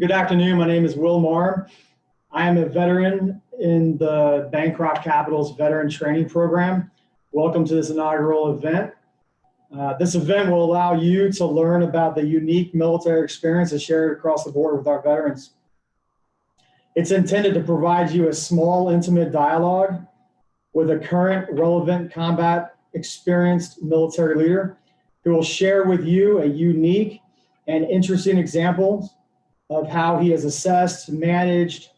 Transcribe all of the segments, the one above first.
Good afternoon. My name is Will Marm. I am a veteran in the Bancroft Capital's Veteran Training Program. Welcome to this inaugural event. This event will allow you to learn about the unique military experiences shared across the board with our veterans. It's intended to provide you a small, intimate dialogue with a current, relevant, combat experienced military leader who will share with you a unique and interesting examples of how he has assessed, managed,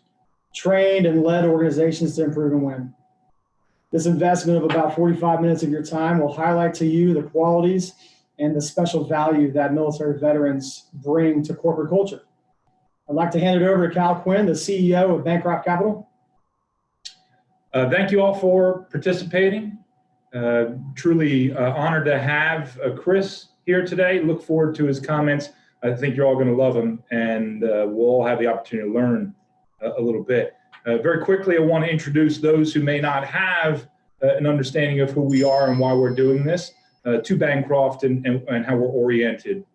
trained, and led organizations to improve and win. This investment of about 45 minutes of your time will highlight to you the qualities and the special value that military veterans bring to corporate culture. I'd like to hand it over to Cal Quinn, the CEO of Bancroft Capital. Thank you all for participating. Truly honored to have Chris here today. Look forward to his comments. I think you're all going to love him, and we'll all have the opportunity to learn a little bit. Very quickly, I want to introduce those who may not have an understanding of who we are and why we're doing this, to Bancroft and how we're oriented.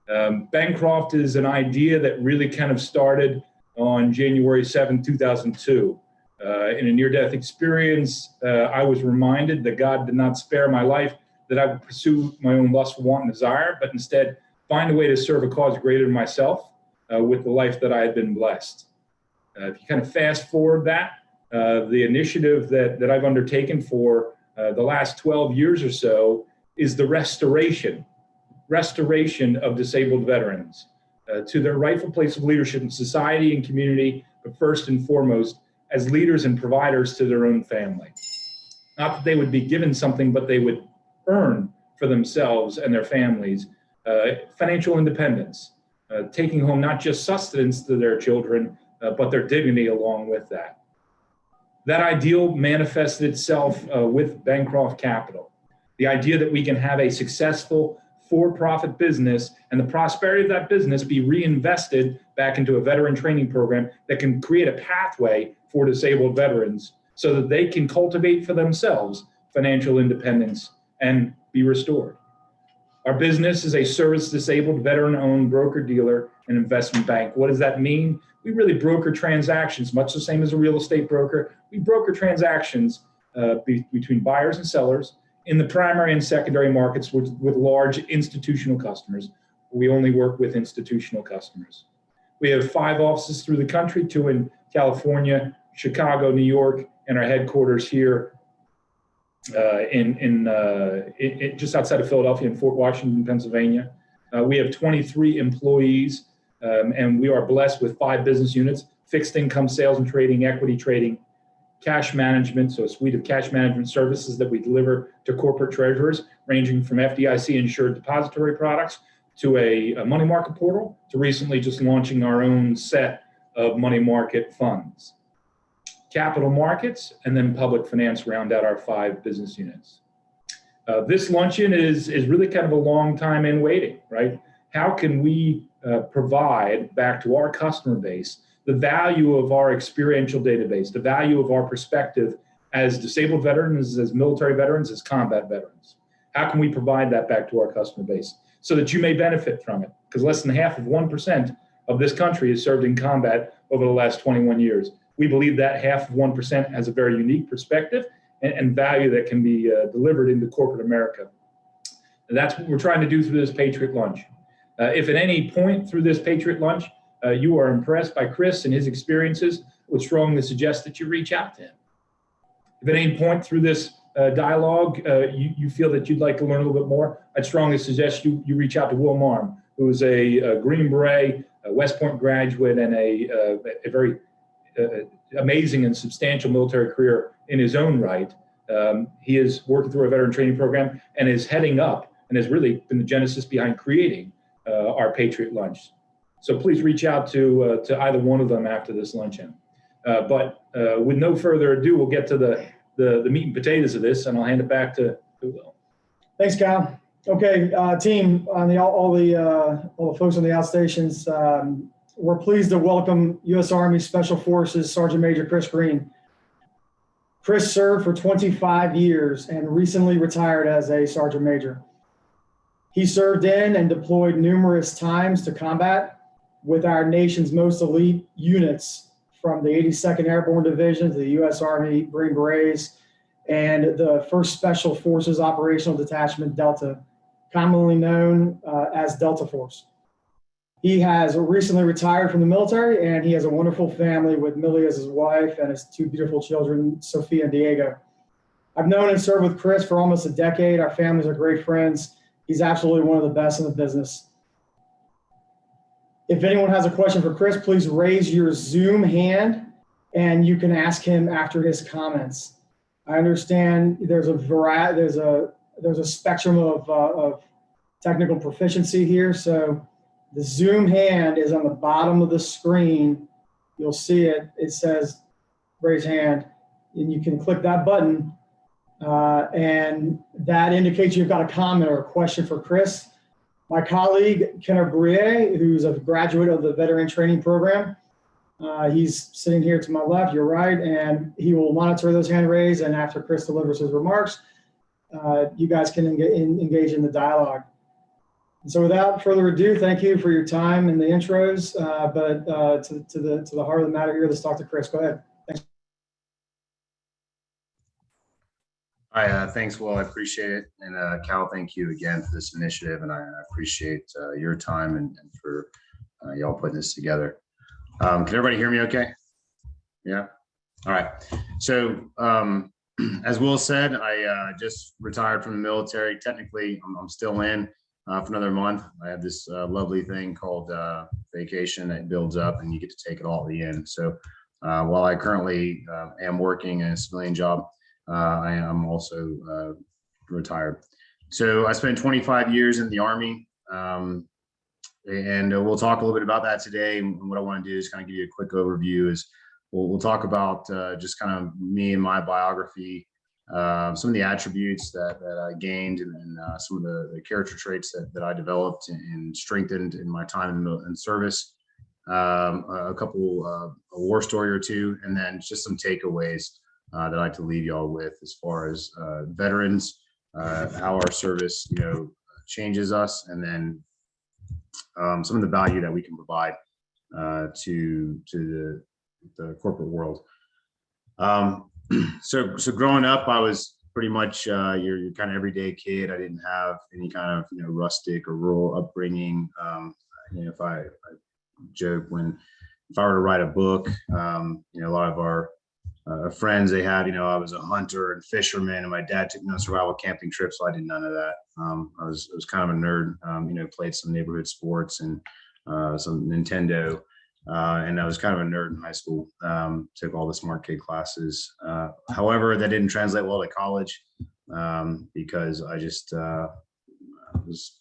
Bancroft is an idea that really kind of started on January 7, 2002. In a near-death experience, I was reminded that God did not spare my life, that I would pursue my own lust, want, and desire, but instead find a way to serve a cause greater than myself with the life that I had been blessed. If you kind of fast forward that, the initiative that I've undertaken for the last 12 years or so is the restoration of disabled veterans to their rightful place of leadership in society and community, but first and foremost, as leaders and providers to their own family. Not that they would be given something, but they would earn for themselves and their families financial independence, taking home not just sustenance to their children, but their dignity along with that. That ideal manifested itself with Bancroft Capital. The idea that we can have a successful for-profit business and the prosperity of that business be reinvested back into a veteran training program that can create a pathway for disabled veterans so that they can cultivate for themselves financial independence and be restored. Our business is a service-disabled, veteran-owned broker-dealer and investment bank. What does that mean? We really broker transactions, much the same as a real estate broker. We broker transactions between buyers and sellers in the primary and secondary markets with large institutional customers. We only work with institutional customers. We have 5 offices through the country, 2 in California, Chicago, New York, and our headquarters here just outside of Philadelphia in Fort Washington, Pennsylvania. We have 23 employees, and we are blessed with 5 business units: fixed income sales and trading, equity trading, cash management, so a suite of cash management services that we deliver to corporate treasurers, ranging from FDIC-insured depository products to a money market portal, to recently just launching our own set of money market funds. Capital markets and then public finance round out our 5 business units. This luncheon is really kind of a long time in waiting, right? How can we provide back to our customer base the value of our experiential database, the value of our perspective as disabled veterans, as military veterans, as combat veterans? How can we provide that back to our customer base so that you may benefit from it? Because less than half of 1% of this country has served in combat over the last 21 years. We believe that half of 1% has a very unique perspective and value that can be delivered into corporate America. And that's what we're trying to do through this Patriot Lunch. If at any point through this Patriot Lunch you are impressed by Chris and his experiences, I would strongly suggest that you reach out to him. If at any point through this dialogue you feel that you'd like to learn a little bit more, I'd strongly suggest you reach out to Will Marm, who is a Green Beret, a West Point graduate, and a very amazing and substantial military career in his own right. He is working through a veteran training program and is heading up and has really been the genesis behind creating our Patriot Lunch. So please reach out to either one of them after this luncheon. But with no further ado, we'll get to the meat and potatoes of this, and I'll hand it back to Will. Thanks, Cal. Okay, team, on all the folks on the outstations, we're pleased to welcome U.S. Army Special Forces Sergeant Major Chris Green. Chris served for 25 years and recently retired as a Sergeant Major. He served in and deployed numerous times to combat, with our nation's most elite units, from the 82nd Airborne Division to the U.S. Army Green Berets and the 1st Special Forces Operational Detachment Delta, commonly known as Delta Force. He has recently retired from the military, and he has a wonderful family with Millie as his wife and his 2 beautiful children, Sophia and Diego. I've known and served with Chris for almost a decade. Our families are great friends. He's absolutely one of the best in the business. If anyone has a question for Chris, please raise your Zoom hand and you can ask him after his comments. I understand there's a spectrum of technical proficiency here. So the Zoom hand is on the bottom of the screen. You'll see it. It says raise hand, and you can click that button, and that indicates you've got a comment or a question for Chris. My colleague, Kenneth Brie, who's a graduate of the Veteran Training Program, he's sitting here to my left, you're right, and he will monitor those hand raised, and after Chris delivers his remarks, you guys can engage in the dialogue. And so without further ado, thank you for your time and the intros, but to the heart of the matter here, let's talk to Chris. Go ahead. Thanks. Hi, thanks, Will. I appreciate it. And Cal, thank you again for this initiative. And I appreciate your time and for y'all putting this together. Can everybody hear me okay? Yeah? All right. So as Will said, I just retired from the military. Technically, I'm still in for another month. I have this lovely thing called vacation that builds up and you get to take it all at the end. So while I currently am working in a civilian job, I am also retired. So I spent 25 years in the Army, and we'll talk a little bit about that today. And what I want to do is kind of give you a quick overview. Is we'll talk about just kind of me and my biography, some of the attributes that I gained, and some of the character traits that I developed and strengthened in my time in service. A couple a war story or two, and then just some takeaways that I'd like to leave y'all with as far as veterans, how our service, changes us, and then some of the value that we can provide to the corporate world. So growing up, I was pretty much your kind of everyday kid. I didn't have any kind of rustic or rural upbringing. If I joke if I were to write a book, a lot of our friends, they had, I was a hunter and fisherman, and my dad took me on survival camping trips, so I did none of that. I was kind of a nerd, played some neighborhood sports and some Nintendo, and I was kind of a nerd in high school, took all the smart kid classes. However, that didn't translate well to college because I just was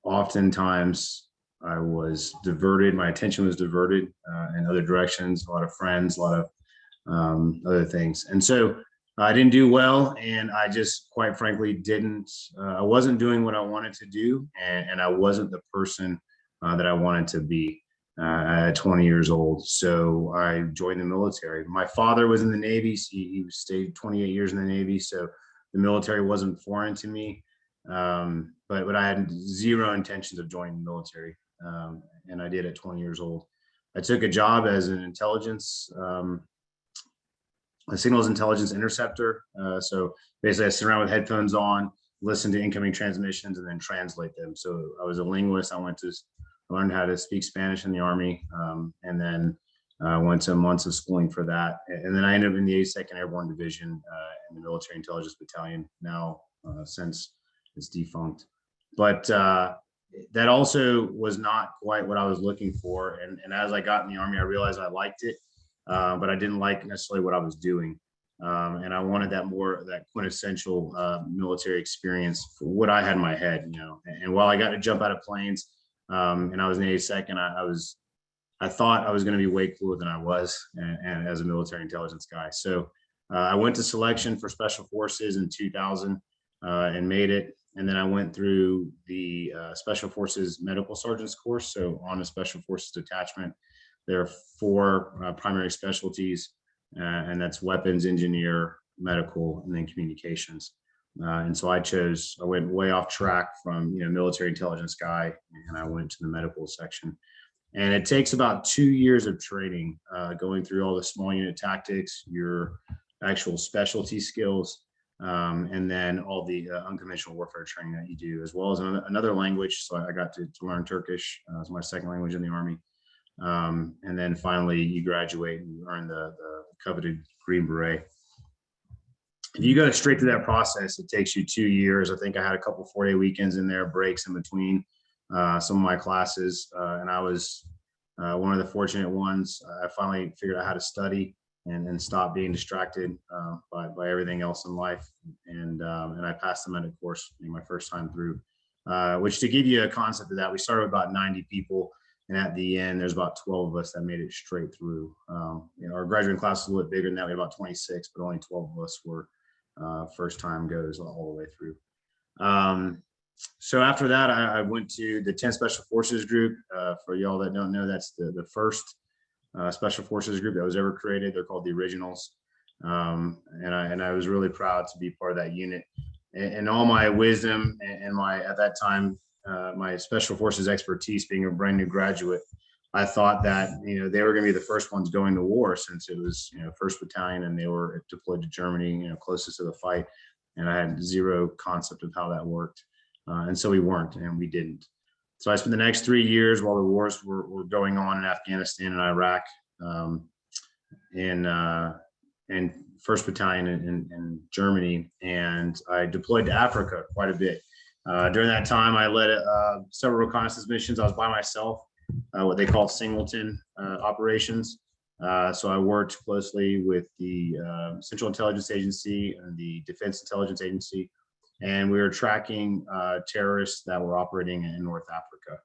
oftentimes I was diverted. My attention was diverted in other directions, a lot of friends, a lot of other things. And so I didn't do well. And I just, quite frankly, I wasn't doing what I wanted to do. And I wasn't the person that I wanted to be at 20 years old. So I joined the military. My father was in the Navy. He stayed 28 years in the Navy. So the military wasn't foreign to me. But I had zero intentions of joining the military. And I did at 20 years old. I took a job as an a signals intelligence interceptor. So basically I sit around with headphones on, listen to incoming transmissions, and then translate them. So I was a linguist. I learned how to speak Spanish in the Army, and then went to months of schooling for that. And then I ended up in the 82nd Airborne Division in the Military Intelligence Battalion, now since it's defunct. But that also was not quite what I was looking for. And as I got in the Army, I realized I liked it, but I didn't like necessarily what I was doing. And I wanted that quintessential military experience for what I had in my head, And while I got to jump out of planes, and I was in the 82nd, I thought I was going to be way cooler than I was, and as a military intelligence guy. So I went to selection for Special Forces in 2000 and made it. And then I went through the Special Forces Medical Sergeant's course. So on a Special Forces detachment, there are 4 primary specialties, and that's weapons, engineer, medical, and then communications. And so I went way off track from, military intelligence guy, and I went to the medical section. And it takes about 2 years of training, going through all the small unit tactics, your actual specialty skills, and then all the unconventional warfare training that you do, as well as another language. So I got to learn Turkish as my second language in the Army. And then finally you graduate and you earn the coveted Green Beret. If you go straight through that process, it takes you 2 years. I think I had a couple 4-day weekends in there, breaks in between some of my classes. And I was one of the fortunate ones. I finally figured out how to study and stop being distracted by everything else in life. And I passed the medic course my first time through, which, to give you a concept of that, we started with about 90 people. And at the end, there's about 12 of us that made it straight through. Our graduating class was a little bit bigger than that. We had about 26, but only 12 of us were first time goes all the way through. So after that, I went to the 10th Special Forces Group. For y'all that don't know, that's the first Special Forces group that was ever created. They're called the Originals. And I was really proud to be part of that unit. And all my wisdom and at that time, my Special Forces expertise, being a brand new graduate, I thought that, they were going to be the first ones going to war, since it was, 1st Battalion and they were deployed to Germany, closest to the fight. And I had zero concept of how that worked. And so we weren't, and we didn't. So I spent the next 3 years while the wars were going on in Afghanistan and Iraq, in 1st Battalion in Germany. And I deployed to Africa quite a bit. During that time, I led several reconnaissance missions. I was by myself, what they call singleton operations. So I worked closely with the Central Intelligence Agency and the Defense Intelligence Agency, and we were tracking terrorists that were operating in North Africa.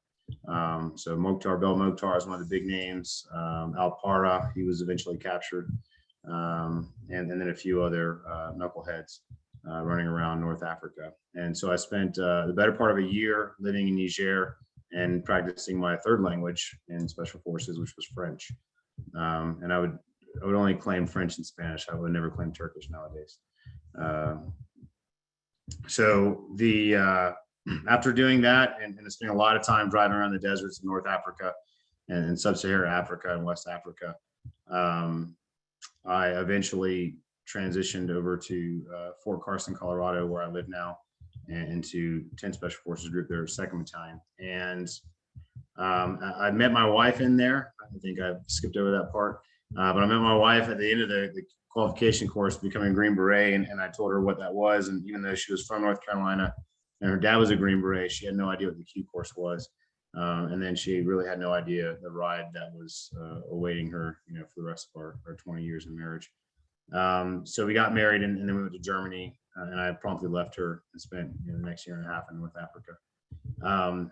So Mokhtar Belmokhtar is one of the big names. Al-Para, he was eventually captured, and then a few other knuckleheads running around North Africa. And so I spent the better part of a year living in Niger and practicing my third language in Special Forces, which was French. And I would only claim French and Spanish. I would never claim Turkish nowadays. So after doing that and spending a lot of time driving around the deserts of North Africa and sub-Saharan Africa and West Africa, I eventually transitioned over to Fort Carson, Colorado, where I live now, and into 10th Special Forces Group, their 2nd Battalion. And I met my wife in there. I think I've skipped over that part, but I met my wife at the end of the qualification course, becoming a Green Beret, and I told her what that was. And even though she was from North Carolina and her dad was a Green Beret, she had no idea what the Q course was. And then she really had no idea the ride that was awaiting her, for the rest of our 20 years of marriage. So we got married, and then we went to Germany, and I promptly left her and spent the next year and a half in North Africa.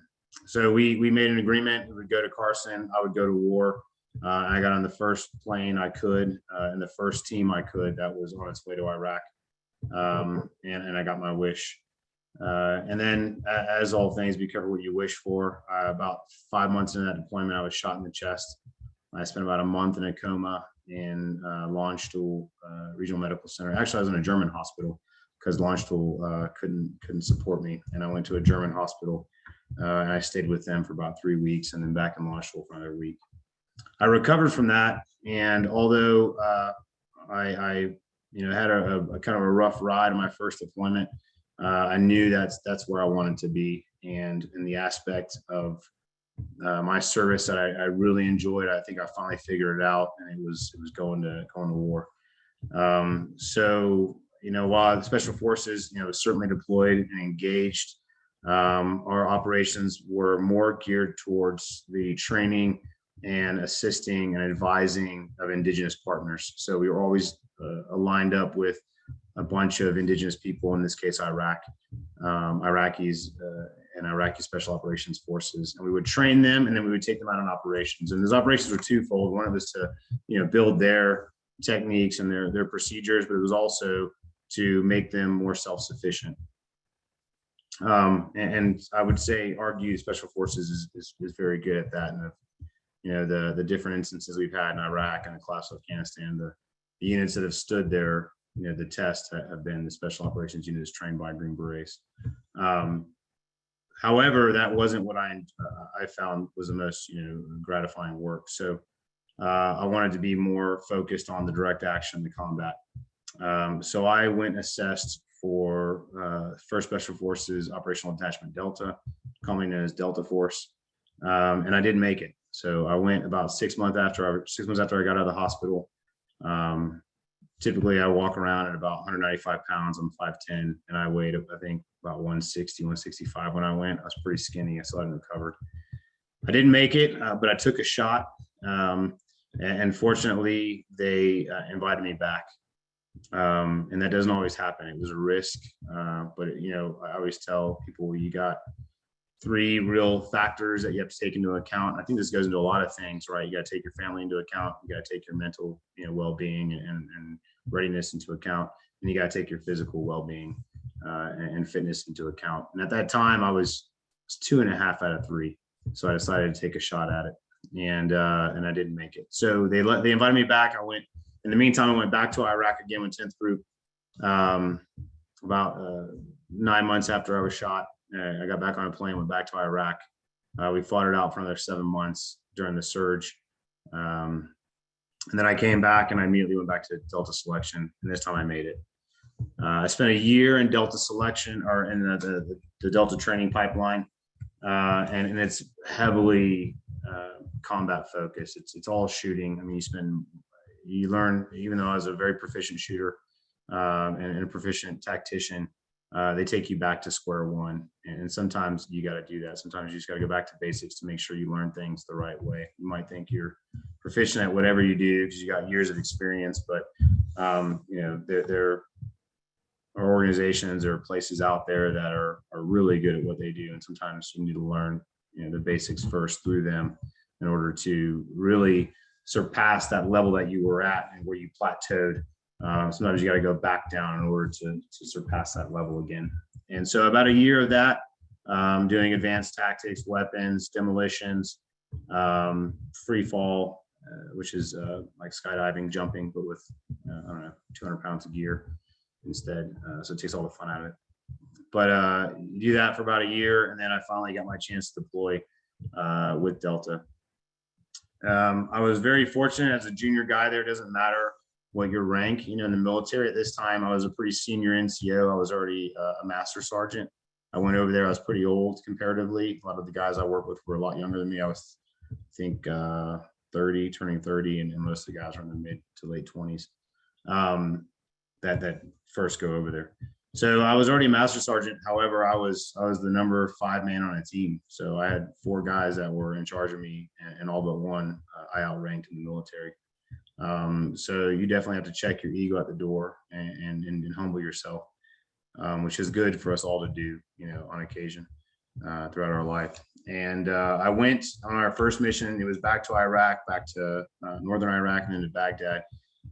So we made an agreement. We would go to Carson. I would go to war. I got on the first plane I could, and the first team I could that was on its way to Iraq. And I got my wish. And then, as all things, be careful what you wish for. About 5 months into that deployment, I was shot in the chest. I spent about a month in a coma in Landstuhl Regional Medical Center. Actually, I was in a German hospital because Landstuhl couldn't support me, and I went to a German hospital, and I stayed with them for about 3 weeks, and then back in Landstuhl for another week. I recovered from that, and although I had a kind of a rough ride in my first deployment, I knew that's where I wanted to be, and in the aspect of my service that I really enjoyed, I think I finally figured it out, and it was going to war. So while the Special Forces was certainly deployed and engaged, our operations were more geared towards the training and assisting and advising of Indigenous partners. So we were always aligned up with a bunch of Indigenous people, in this case Iraqis and Iraqi Special Operations Forces, and we would train them, and then we would take them out on operations. And those operations were twofold. One was to build their techniques and their procedures, but it was also to make them more self-sufficient. And I would argue Special Forces is very good at that. And the different instances we've had in Iraq and across Afghanistan, the units that have stood there the tests have been the Special Operations Unit is trained by Green Berets. However, that wasn't what I found was the most gratifying work. So I wanted to be more focused on the direct action, the combat. So I went and assessed for 1st Special Forces Operational Detachment Delta, commonly known as Delta Force, and I didn't make it. So I went about 6 months after I got out of the hospital. Typically, I walk around at about 195 pounds. I'm 5'10", and I weighed, I think, about 160, 165 when I went. I was pretty skinny. I still hadn't recovered. I didn't make it, but I took a shot. And fortunately, they invited me back. And that doesn't always happen. It was a risk. But, I always tell people you got 3 real factors that you have to take into account. I think this goes into a lot of things, right? You got to take your family into account. You got to take your mental, well-being and readiness into account. And you got to take your physical well-being and fitness into account. And at that time, I was 2.5 out of 3. So I decided to take a shot at it, and I didn't make it. So they invited me back. I went. In the meantime, I went back to Iraq again with 10th Group. About 9 months after I was shot, I got back on a plane, went back to Iraq. We fought it out for another 7 months during the surge. And then I came back and I immediately went back to Delta Selection, and this time I made it. I spent a year in Delta Selection, or in the Delta training pipeline, and it's heavily combat focused. It's all shooting. I mean, you learn, even though I was a very proficient shooter and a proficient tactician, they take you back to square one. And sometimes you got to do that. Sometimes you just got to go back to basics to make sure you learn things the right way. You might think you're proficient at whatever you do because you got years of experience, but there are organizations or places out there that are really good at what they do. And sometimes you need to learn, the basics first through them in order to really surpass that level that you were at and where you plateaued. Sometimes you got to go back down in order to surpass that level again. And so about a year of that, doing advanced tactics, weapons, demolitions, free fall, which is like skydiving, jumping, but with, 200 pounds of gear instead. So it takes all the fun out of it. But you do that for about a year, and then I finally got my chance to deploy with Delta. I was very fortunate as a junior guy there. It doesn't matter what your rank, in the military at this time. I was a pretty senior NCO. I was already a master sergeant. I went over there. I was pretty old comparatively. A lot of the guys I worked with were a lot younger than me. I was, I think, 30, turning 30, and most of the guys are in the mid to late 20s that first go over there. So I was already a master sergeant. However, I was the number 5 man on a team. So I had 4 guys that were in charge of me, and all but one I outranked in the military. So you definitely have to check your ego at the door and humble yourself, which is good for us all to do, on occasion throughout our life. And I went on our first mission. It was back to Iraq, back to northern Iraq, and then to Baghdad.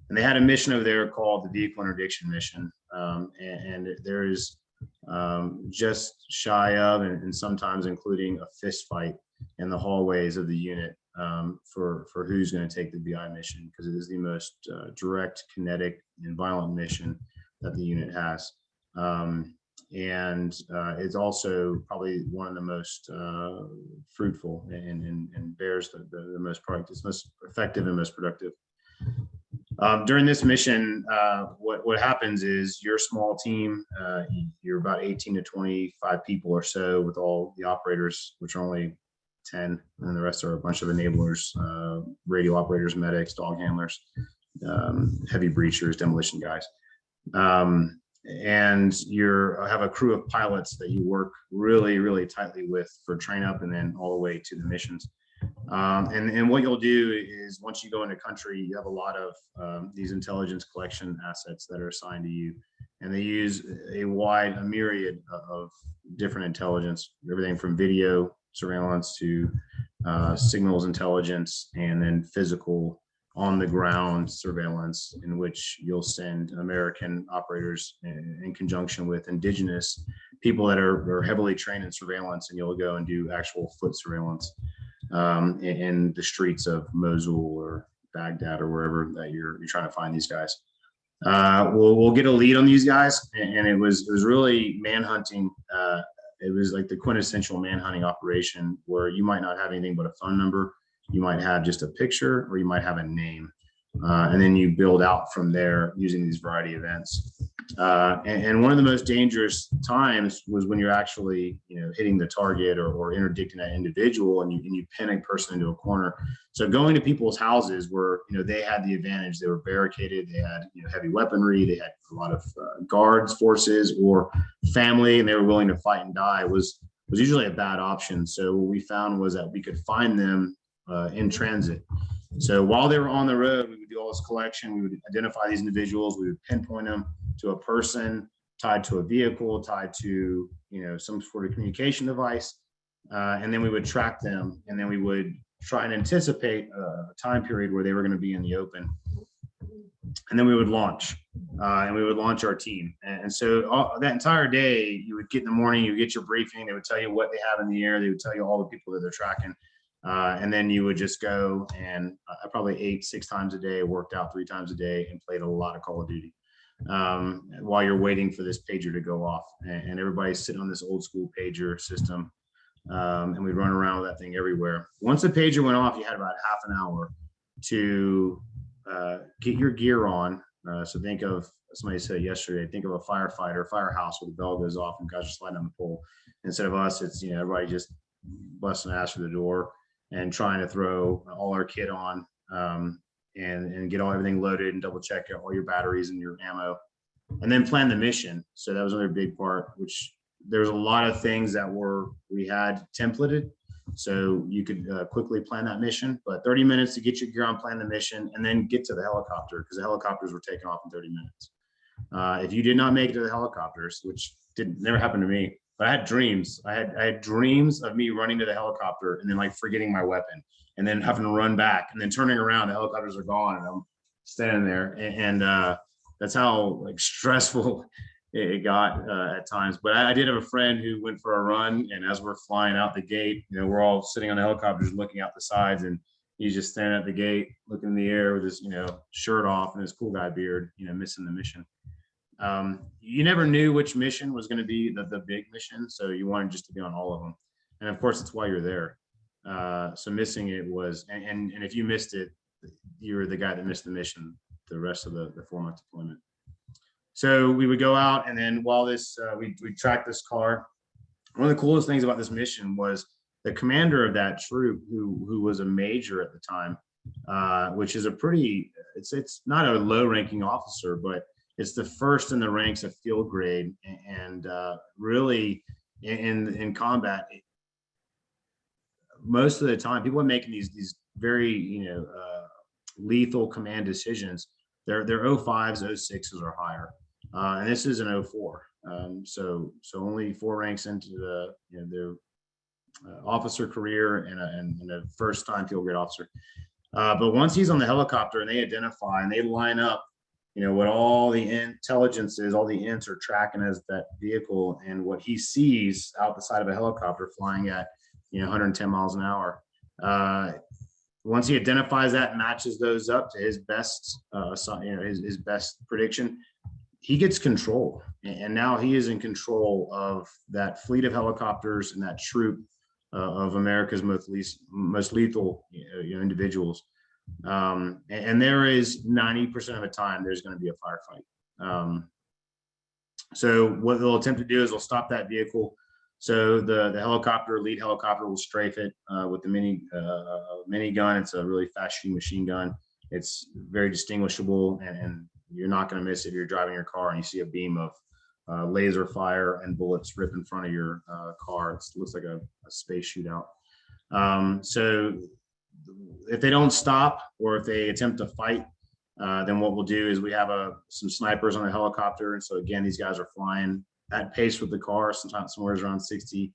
And they had a mission over there called the Vehicle Interdiction Mission. And there is just shy of, and sometimes including, a fist fight in the hallways of the unit for who's going to take the VI mission, because it is the most direct, kinetic, and violent mission that the unit has. And it's also probably one of the most fruitful and bears the most product. It's most effective and most productive. During this mission, what happens is your small team, you're about 18 to 25 people or so, with all the operators, which are only 10, and then the rest are a bunch of enablers, radio operators, medics, dog handlers, heavy breachers, demolition guys. And you have a crew of pilots that you work really, really tightly with for train up and then all the way to the missions. And what you'll do is, once you go into country, you have a lot of these intelligence collection assets that are assigned to you, and they use a myriad of different intelligence, everything from video surveillance to signals intelligence, and then physical on the ground surveillance, in which you'll send American operators in conjunction with indigenous people that are heavily trained in surveillance, and you'll go and do actual foot surveillance in the streets of Mosul or Baghdad or wherever that you're trying to find these guys. We'll get a lead on these guys, and it was really manhunting. It was like the quintessential manhunting operation where you might not have anything but a phone number, you might have just a picture, or you might have a name, and then you build out from there using these variety events. And one of the most dangerous times was when you're actually, hitting the target or interdicting that individual, and you pin a person into a corner. So going to people's houses where, they had the advantage, they were barricaded, they had, heavy weaponry, they had a lot of guards forces or family, and they were willing to fight and die was usually a bad option. So what we found was that we could find them in transit. So while they were on the road, we would do all this collection. We would identify these individuals. We would pinpoint them to a person, tied to a vehicle, tied to, some sort of communication device. And then we would track them, and then we would try and anticipate a time period where they were going to be in the open. And then we would launch, and we would launch our team. And so that entire day, you would get in the morning, you get your briefing. They would tell you what they have in the air. They would tell you all the people that they're tracking. And then you would just go, and I probably ate 6 times a day, worked out 3 times a day, and played a lot of Call of Duty while you're waiting for this pager to go off. And everybody's sitting on this old school pager system, and we'd run around with that thing everywhere. Once the pager went off, you had about half an hour to get your gear on. So think of, somebody said yesterday, think of a firefighter, firehouse where the bell goes off and guys are sliding on the pole. Instead of us, it's, everybody just busting ass through the door and trying to throw all our kit on, and get everything loaded and double check all your batteries and your ammo, and then plan the mission. So that was another big part, which there's a lot of things that we had templated. So you could quickly plan that mission, but 30 minutes to get your gear on, plan the mission, and then get to the helicopter, because the helicopters were taking off in 30 minutes. If you did not make it to the helicopters, which never happened to me, but I had dreams. I had dreams of me running to the helicopter and then like forgetting my weapon and then having to run back and then turning around, the helicopters are gone and I'm standing there. And that's how like stressful it got at times. But I did have a friend who went for a run, and as we're flying out the gate, we're all sitting on the helicopters looking out the sides, and he's just standing at the gate looking in the air with his, shirt off and his cool guy beard, missing the mission. You never knew which mission was going to be the big mission, so you wanted just to be on all of them. And of course, that's why you're there. So missing it was, and if you missed it, you were the guy that missed the mission the rest of the 4-month deployment. So we would go out, and then while we tracked this car. One of the coolest things about this mission was the commander of that troop, who was a major at the time, which is it's not a low ranking officer, but it's the first in the ranks of field grade, and really in combat, most of the time people are making these very lethal command decisions. They're 05s, 06s or higher, and this is an 04. So only 4 ranks into their officer career and a first time field grade officer. But once he's on the helicopter and they identify and they line up, what all the intelligence is, all the ints are tracking as that vehicle, and what he sees out the side of a helicopter flying at 110 miles an hour. Once he identifies that, matches those up to his best, his best prediction, he gets control, and now he is in control of that fleet of helicopters and that troop of America's most lethal individuals. And there is 90% of the time there's going to be a firefight. So what they'll attempt to do is they'll stop that vehicle. So the lead helicopter will strafe it with the mini gun. It's a really fast shooting machine gun. It's very distinguishable, and you're not going to miss it if you're driving your car and you see a beam of laser fire and bullets rip in front of your car. It looks like a space shootout. So if they don't stop, or if they attempt to fight, then what we'll do is we have some snipers on the helicopter. And so again, these guys are flying at pace with the car, sometimes somewhere around 60,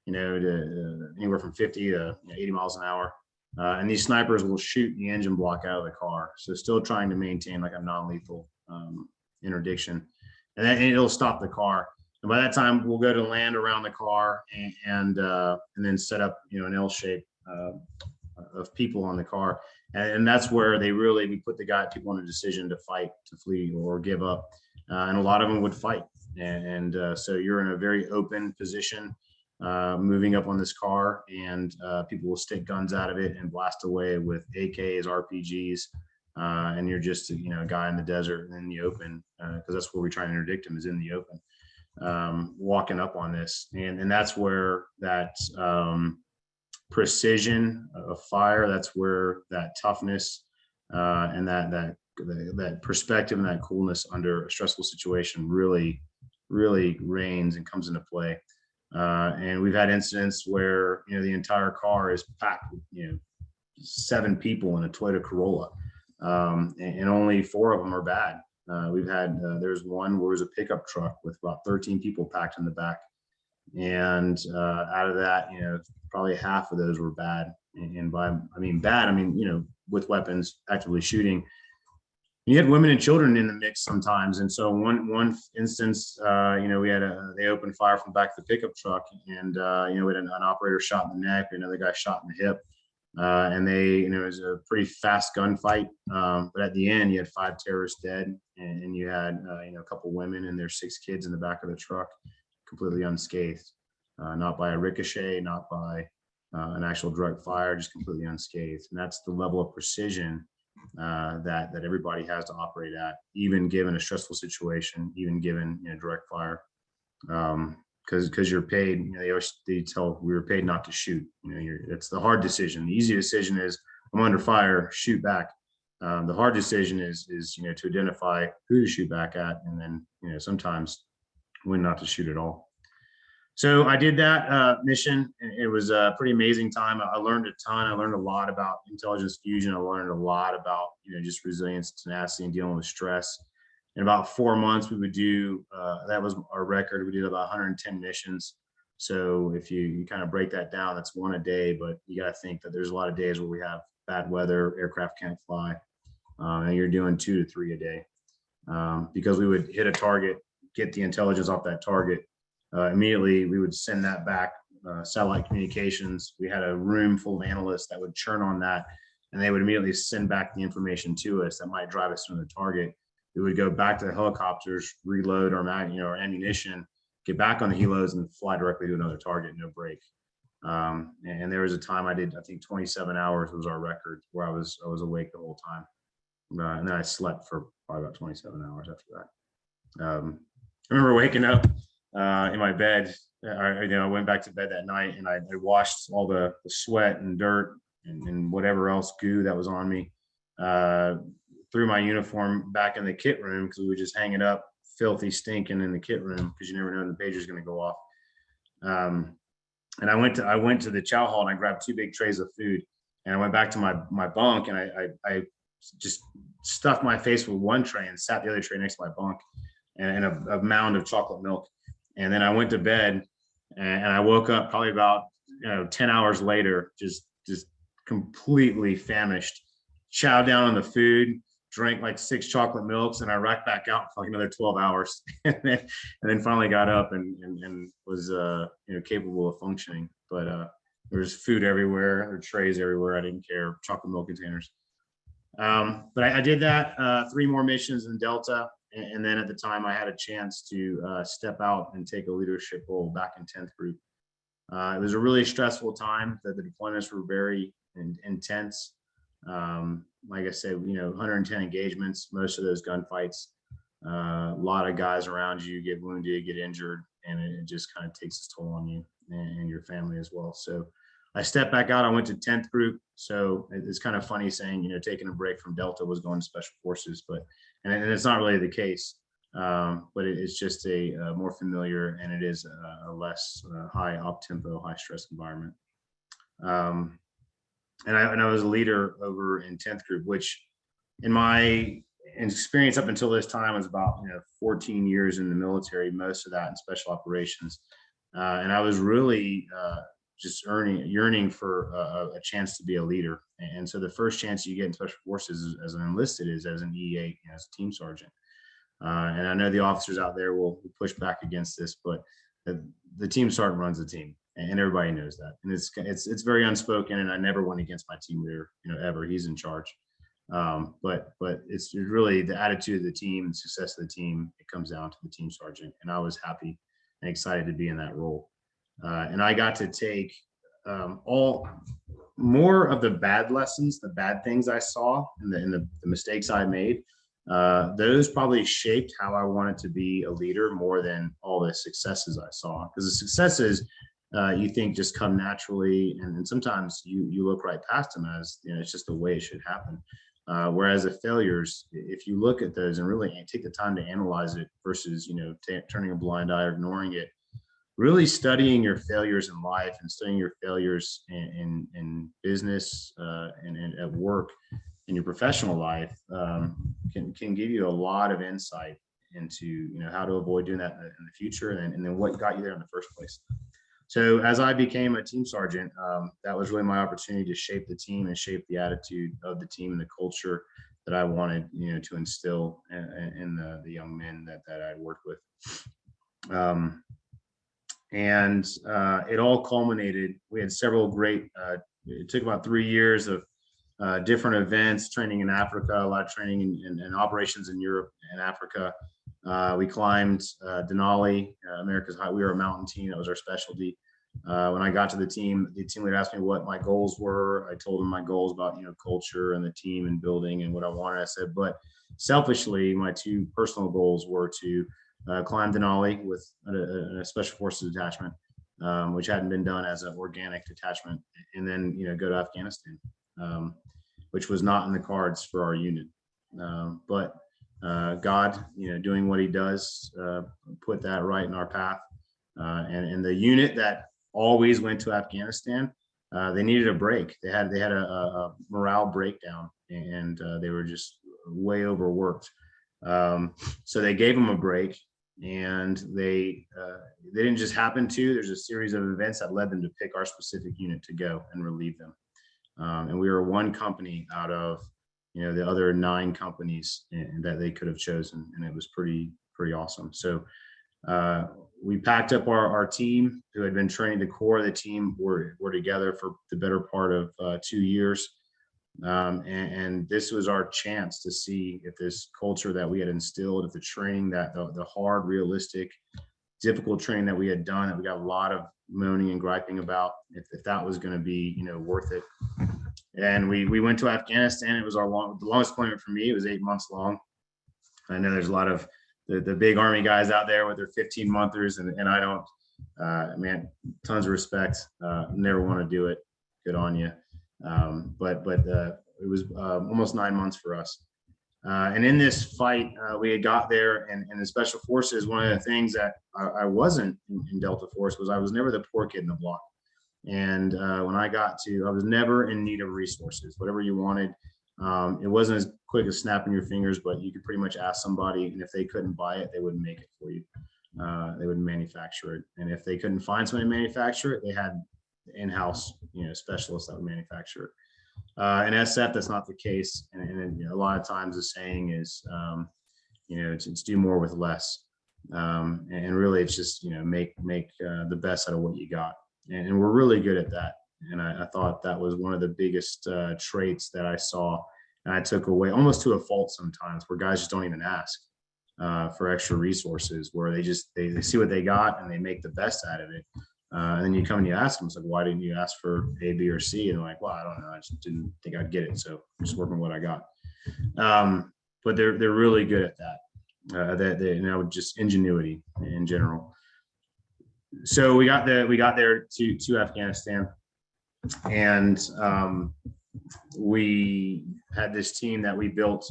to anywhere from 50 to 80 miles an hour. And these snipers will shoot the engine block out of the car. So still trying to maintain like a non-lethal interdiction, and then it'll stop the car. And by that time, we'll go to land around the car and then set up, an L shape of people on the car. And that's where we put people in a decision to fight, to flee, or give up. And a lot of them would fight. So you're in a very open position, moving up on this car, and people will stick guns out of it and blast away with AKs, RPGs. And you're just, a guy in the desert and in the open, because that's where we try and interdict them, is in the open, walking up on this. And that's where that precision of fire, that's where that toughness and that perspective and that coolness under a stressful situation really reigns and comes into play. And we've had incidents where, the entire car is packed with, 7 people in a Toyota Corolla, and only 4 of them are bad. We've had, there's one where it was a pickup truck with about 13 people packed in the back. And out of that, probably half of those were bad. And bad, with weapons, actively shooting. You had women and children in the mix sometimes. And so one instance, we had they opened fire from the back of the pickup truck, and we had an operator shot in the neck, another guy shot in the hip. And it was a pretty fast gunfight. But at the end, you had 5 terrorists dead, and you had, a couple women and their 6 kids in the back of the truck, completely unscathed, not by a ricochet, not by an actual direct fire, just completely unscathed. And that's the level of precision that everybody has to operate at, even given a stressful situation, even given direct fire. Because you're paid, they tell we were paid not to shoot. It's the hard decision. The easy decision is, I'm under fire, shoot back. The hard decision is to identify who to shoot back at, and then sometimes when not to shoot at all. So I did that mission. It was a pretty amazing time. I learned a ton. I learned a lot about intelligence fusion. I learned a lot about just resilience, tenacity, and dealing with stress. In about 4 months, we would do, that was our record. We did about 110 missions. So if you kind of break that down, that's 1 a day, but you got to think that there's a lot of days where we have bad weather, aircraft can't fly, and you're doing 2 to 3 a day, because we would hit a target, get the intelligence off that target. Immediately, we would send that back, satellite communications. We had a room full of analysts that would churn on that, and they would immediately send back the information to us that might drive us to the target. We would go back to the helicopters, reload our ammunition, get back on the helos, and fly directly to another target, no break. And there was a time I did, I think 27 hours was our record, where I was awake the whole time. And then I slept for probably about 27 hours after that. I remember waking up in my bed. I went back to bed that night, and I washed all the sweat and dirt and whatever else goo that was on me, threw my uniform back in the kit room, because we would just hang it up, filthy, stinking, in the kit room, because you never know when the pager's going to go off. And I went to the chow hall, and I grabbed 2 big trays of food, and I went back to my bunk, and I just stuffed my face with one tray and sat the other tray next to my bunk, and a mound of chocolate milk. And then I went to bed, and I woke up probably about 10 hours later, just completely famished, chowed down on the food, drank like 6 chocolate milks, and I racked back out for like another 12 hours, and then finally got up and was capable of functioning. But there was food everywhere, there were trays everywhere. I didn't care, chocolate milk containers. But I did that, 3 more missions in Delta. And then at the time, I had a chance to step out and take a leadership role back in 10th Group. It was a really stressful time. The deployments were very intense. Like I said, 110 engagements, most of those gunfights, a lot of guys around you get wounded, get injured, and it just kind of takes its toll on you and your family as well. So I stepped back out. I went to 10th Group. So it's kind of funny saying, taking a break from Delta was going to Special Forces, and it's not really the case. But it's just a more familiar, and it is a less high up tempo, high stress environment. And I was a leader over in 10th Group, which in my experience up until this time was about 14 years in the military, most of that in special operations. And I was really just yearning for a chance to be a leader. And so the first chance you get in Special Forces as an enlisted is as an EA, as a team sergeant. And I know the officers out there will push back against this, but the team sergeant runs the team. and everybody knows that. And it's very unspoken, and I never went against my team leader, ever. He's in charge. But it's really the attitude of the team, the success of the team. It comes down to the team sergeant, and I was happy and excited to be in that role. And I got to take all more of the bad lessons, the bad things I saw, and the mistakes I made. Those probably shaped how I wanted to be a leader more than all the successes I saw. Because the successes you think just come naturally, and sometimes you look right past them as it's just the way it should happen. Whereas the failures, if you look at those and really take the time to analyze it versus turning a blind eye or ignoring it, really studying your failures in life and studying your failures in business and at work in your professional life can give you a lot of insight into how to avoid doing that in the future, and then what got you there in the first place. So as I became a team sergeant, that was really my opportunity to shape the team and shape the attitude of the team and the culture that I wanted to instill in the young men that I worked with. And it all culminated. We had several great, it took about 3 years of different events, training in Africa, a lot of training in operations in Europe and Africa. We climbed Denali, America's high. We were a mountain team. That was our specialty. When I got to the team leader asked me what my goals were. I told him my goals about culture and the team and building and what I wanted. I said, but selfishly, my two personal goals were to climb Denali with a special forces detachment, which hadn't been done as an organic detachment, and then go to Afghanistan, which was not in the cards for our unit. But God, doing what He does, put that right in our path. And the unit that always went to Afghanistan, they needed a break. They had a morale breakdown, and they were just way overworked. So they gave them a break, and they didn't just happen to. There's a series of events that led them to pick our specific unit to go and relieve them. And we were one company out of the other 9 companies that they could have chosen, and it was pretty awesome. So we packed up our team, who had been training. The core of the team were together for the better part of 2 years, and this was our chance to see if this culture that we had instilled, if the training that the hard, realistic, difficult training that we had done, that we got a lot of moaning and griping about, if that was going to be worth it. And we went to Afghanistan. It was the longest deployment for me. It was 8 months long. I know there's a lot of the big Army guys out there with their 15-monthers, and I don't, man, tons of respect. Never want to do it. Good on you. But it was almost 9 months for us. And in this fight, we had got there, and the Special Forces, one of the things that I wasn't in Delta Force was I was never the poor kid in the block. And when I was never in need of resources, whatever you wanted. It wasn't as quick as snapping your fingers, but you could pretty much ask somebody, and if they couldn't buy it, they wouldn't make it for you. They would manufacture it. And if they couldn't find someone to manufacture it, they had in-house, specialists that would manufacture it. In SF, that's not the case. And a lot of times the saying is, it's do more with less. And really it's just, make the best out of what you got. And we're really good at that. And I thought that was one of the biggest traits that I saw, and I took away almost to a fault sometimes, where guys just don't even ask for extra resources, where they see what they got and they make the best out of it. And then you come and you ask them, it's like, why didn't you ask for A, B, or C? And they're like, well, I don't know. I just didn't think I'd get it. So I'm just working with what I got. But they're really good at that. Just ingenuity in general. So we got there to Afghanistan, and we had this team that we built,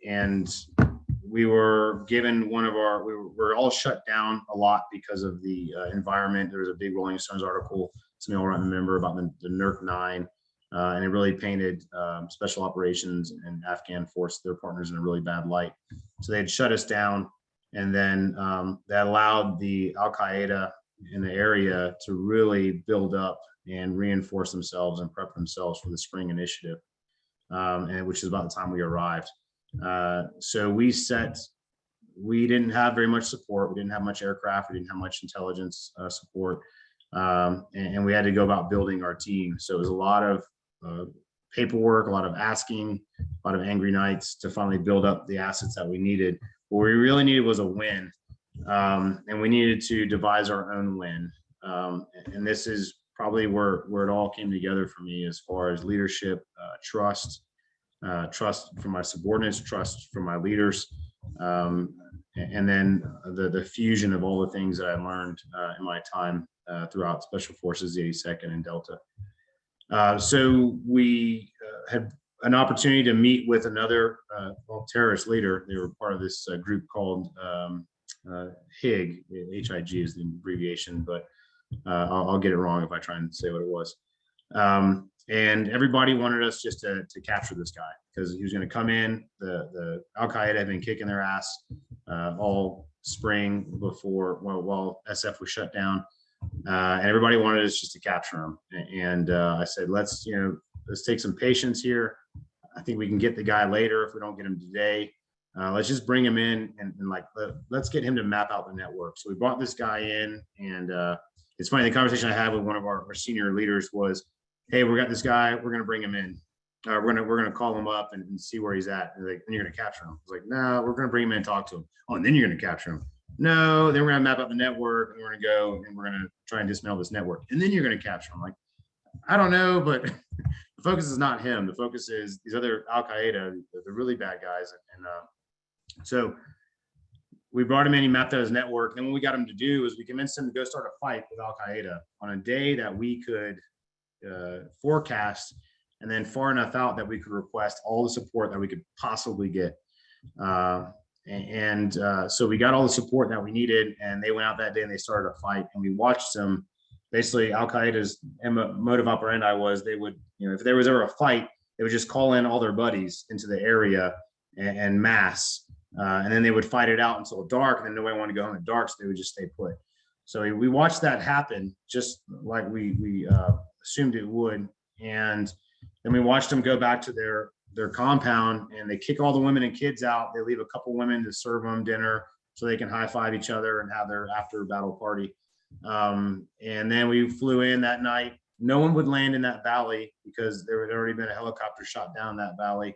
and we were given we were all shut down a lot because of the environment. There was a big Rolling Stones article, some of y'all remember, about the NERC 9, and it really painted special operations and Afghan force, their partners, in a really bad light. So they had shut us down, and then that allowed the Al-Qaeda in the area to really build up and reinforce themselves and prep themselves for the spring initiative, and which is about the time we arrived. So we didn't have very much support. We didn't have much aircraft. We didn't have much intelligence support. and we had to go about building our team. So it was a lot of paperwork, a lot of asking, a lot of angry nights to finally build up the assets that we needed. What we really needed was a win, and we needed to devise our own win. And this is probably where it all came together for me, as far as leadership, trust from my subordinates, trust from my leaders, and then the fusion of all the things that I learned in my time throughout Special Forces, the 82nd and Delta. So we had an opportunity to meet with another terrorist leader. They were part of this group called HIG. HIG is the abbreviation, but I'll get it wrong if I try and say what it was. And everybody wanted us just to capture this guy, because he was going to come in. The Al-Qaeda had been kicking their ass all spring while SF was shut down. And everybody wanted us just to capture him. And I said, let's take some patience here. I think we can get the guy later if we don't get him today. Let's just bring him in and let's get him to map out the network. So we brought this guy in, and it's funny, the conversation I had with one of our senior leaders was, hey, we got this guy, we're going to bring him in. We're going to call him up and see where he's at. And like, then you're going to capture him. I was like, no, we're going to bring him in and talk to him. Oh, and then you're going to capture him. No, then we're going to map out the network, and we're going to go and we're going to try and dismantle this network. And then you're going to capture him. Like, I don't know, but the focus is not him. The focus is these other Al-Qaeda, the really bad guys. And so we brought him in, he mapped out his network. Then what we got him to do is we convinced him to go start a fight with Al-Qaeda on a day that we could forecast, and then far enough out that we could request all the support that we could possibly get. So we got all the support that we needed, and they went out that day and they started a fight, and we watched them. Basically, Al-Qaeda's modus operandi was they would, if there was ever a fight, they would just call in all their buddies into the area and mass, and then they would fight it out until dark, and then nobody wanted to go home at dark, so they would just stay put. So we watched that happen, just like we assumed it would, and then we watched them go back to their compound, and they kick all the women and kids out. They leave a couple women to serve them dinner so they can high five each other and have their after battle party. And then we flew in that night. No one would land in that valley because there had already been a helicopter shot down that valley.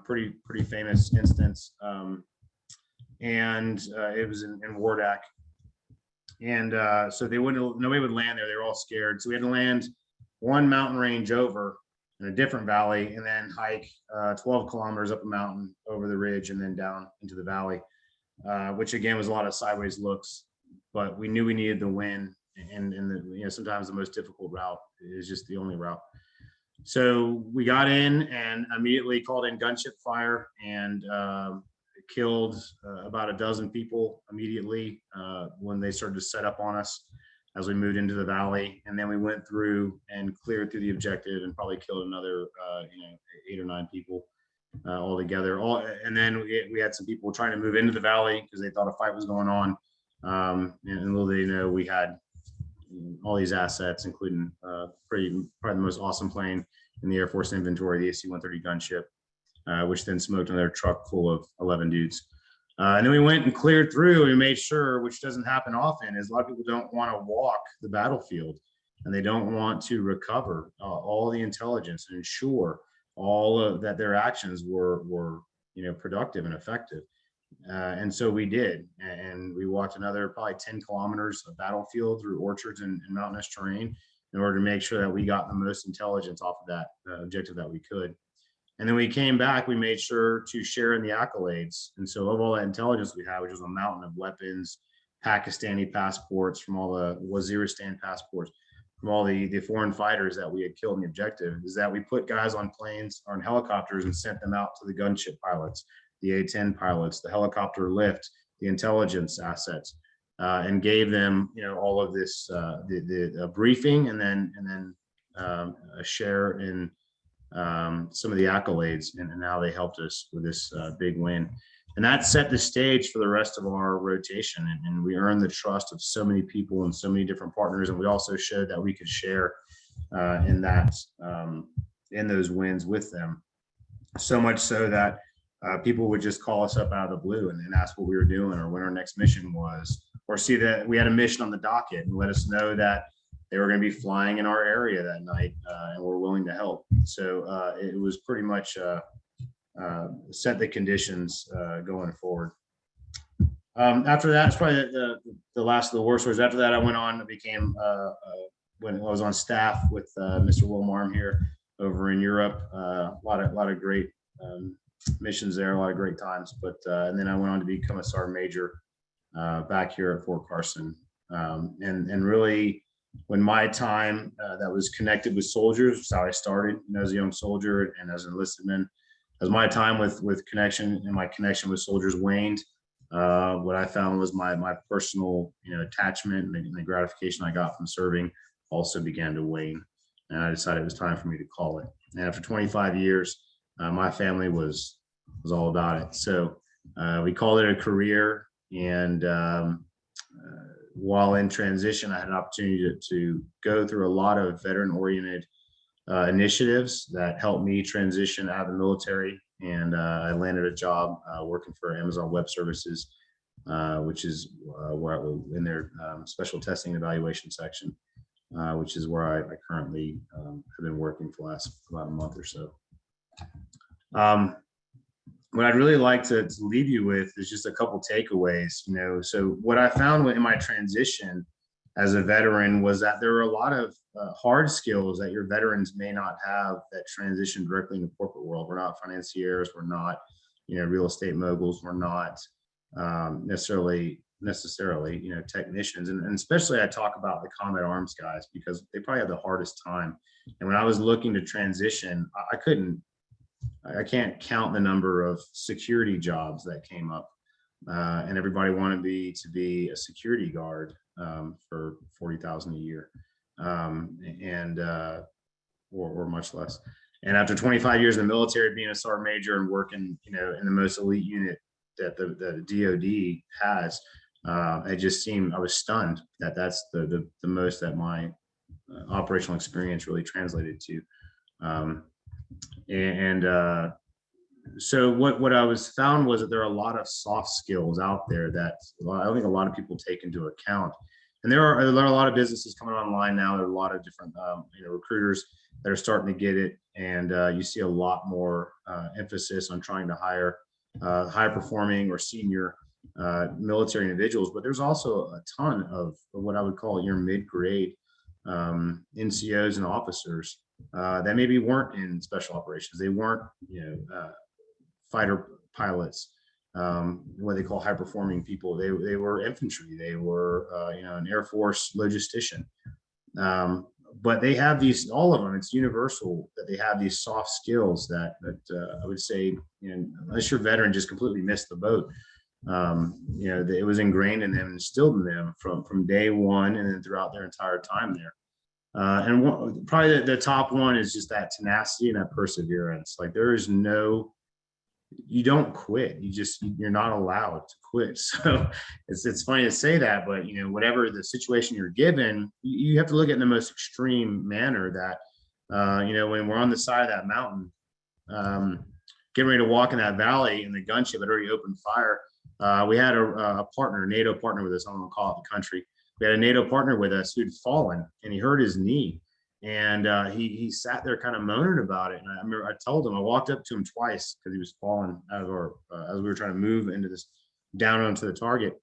Pretty famous instance. And it was in Wardak. And so nobody would land there. They were all scared. So we had to land one mountain range over in a different valley, and then hike 12 kilometers up a mountain over the ridge and then down into the valley, which again was a lot of sideways looks, but we knew we needed the win, and sometimes the most difficult route is just the only route. So we got in and immediately called in gunship fire, and killed about a dozen people immediately when they started to set up on us as we moved into the valley. And then we went through and cleared through the objective and probably killed another 8 or 9 people altogether. And then we had some people trying to move into the valley because they thought a fight was going on. And little did they know we had all these assets, including probably the most awesome plane in the Air Force inventory, the AC-130 gunship, which then smoked another truck full of 11 dudes. And then we went and cleared through, and we made sure, which doesn't happen often, is a lot of people don't want to walk the battlefield, and they don't want to recover all the intelligence and ensure that their actions were productive and effective. And so we did, and we walked another probably 10 kilometers of battlefield through orchards and mountainous terrain in order to make sure that we got the most intelligence off of that objective that we could. And then we came back, we made sure to share in the accolades. And so of all that intelligence we had, which was a mountain of weapons, Pakistani passports, from all the Waziristan passports, from all the foreign fighters that we had killed in the objective, is that we put guys on planes or on helicopters and sent them out to the gunship pilots, the A-10 pilots, the helicopter lift, the intelligence assets, and gave them all of this, the briefing, and then a share in some of the accolades and how they helped us with this big win. And that set the stage for the rest of our rotation. And we earned the trust of so many people and so many different partners. And we also showed that we could share in those wins with them. So much so that people would just call us up out of the blue and ask what we were doing or when our next mission was, or see that we had a mission on the docket and let us know that they were going to be flying in our area that night, and we're willing to help. So it was pretty much set the conditions going forward. After that, it's probably the last of the war stories. After that, I went on, became when I was on staff with Mr. Will Marm here over in Europe. A lot of great missions there, a lot of great times. But and then I went on to become a sergeant major back here at Fort Carson. And really, when my time that was connected with soldiers, that's how I started, as a young soldier and as an enlisted man. As my time with connection and my connection with soldiers waned, what I found was my personal, attachment and the gratification I got from serving also began to wane. And I decided it was time for me to call it. And after 25 years, my family was all about it. So we called it a career. And while in transition, I had an opportunity to go through a lot of veteran-oriented initiatives that helped me transition out of the military. And I landed a job working for Amazon Web Services, which is where I was in their special testing and evaluation section, which is where I currently have been working for the last about a month or so. What I'd really like to leave you with is just a couple takeaways. So what I found in my transition as a veteran was that there were a lot of hard skills that your veterans may not have that transition directly in the corporate world. We're not financiers, we're not, real estate moguls, we're not necessarily, technicians. And especially I talk about the combat arms guys because they probably have the hardest time. And when I was looking to transition, I can't count the number of security jobs that came up, and everybody wanted me to be a security guard for $40,000 a year, or much less. And after 25 years in the military, being a sergeant major and working, in the most elite unit that the DoD has, I was stunned that that's the most that my operational experience really translated to. So what I was found was that there are a lot of soft skills out there that I don't think a lot of people take into account. And there are a lot of businesses coming online now. There are a lot of different recruiters that are starting to get it, and you see a lot more emphasis on trying to hire high performing or senior military individuals. But there's also a ton of what I would call your mid-grade NCOs and officers that maybe weren't in special operations. They weren't, fighter pilots, what they call high performing people. They were infantry. They were, an Air Force logistician. But they have these, all of them, it's universal that they have these soft skills that I would say, unless you're a veteran, just completely missed the boat. It was ingrained in them and instilled in them from day one and then throughout their entire time there. And probably the top one is just that tenacity and that perseverance. Like you don't quit. You're not allowed to quit. So it's funny to say that, but whatever the situation you're given, you have to look at it in the most extreme manner that, when we're on the side of that mountain, getting ready to walk in that valley and the gunship had already opened fire. We had a partner, a NATO partner with us. I don't want to call it the country. We had a NATO partner with us who'd fallen and he hurt his knee, and he sat there kind of moaning about it. And I remember I told him, I walked up to him twice because he was falling out of our as we were trying to move into this down onto the target.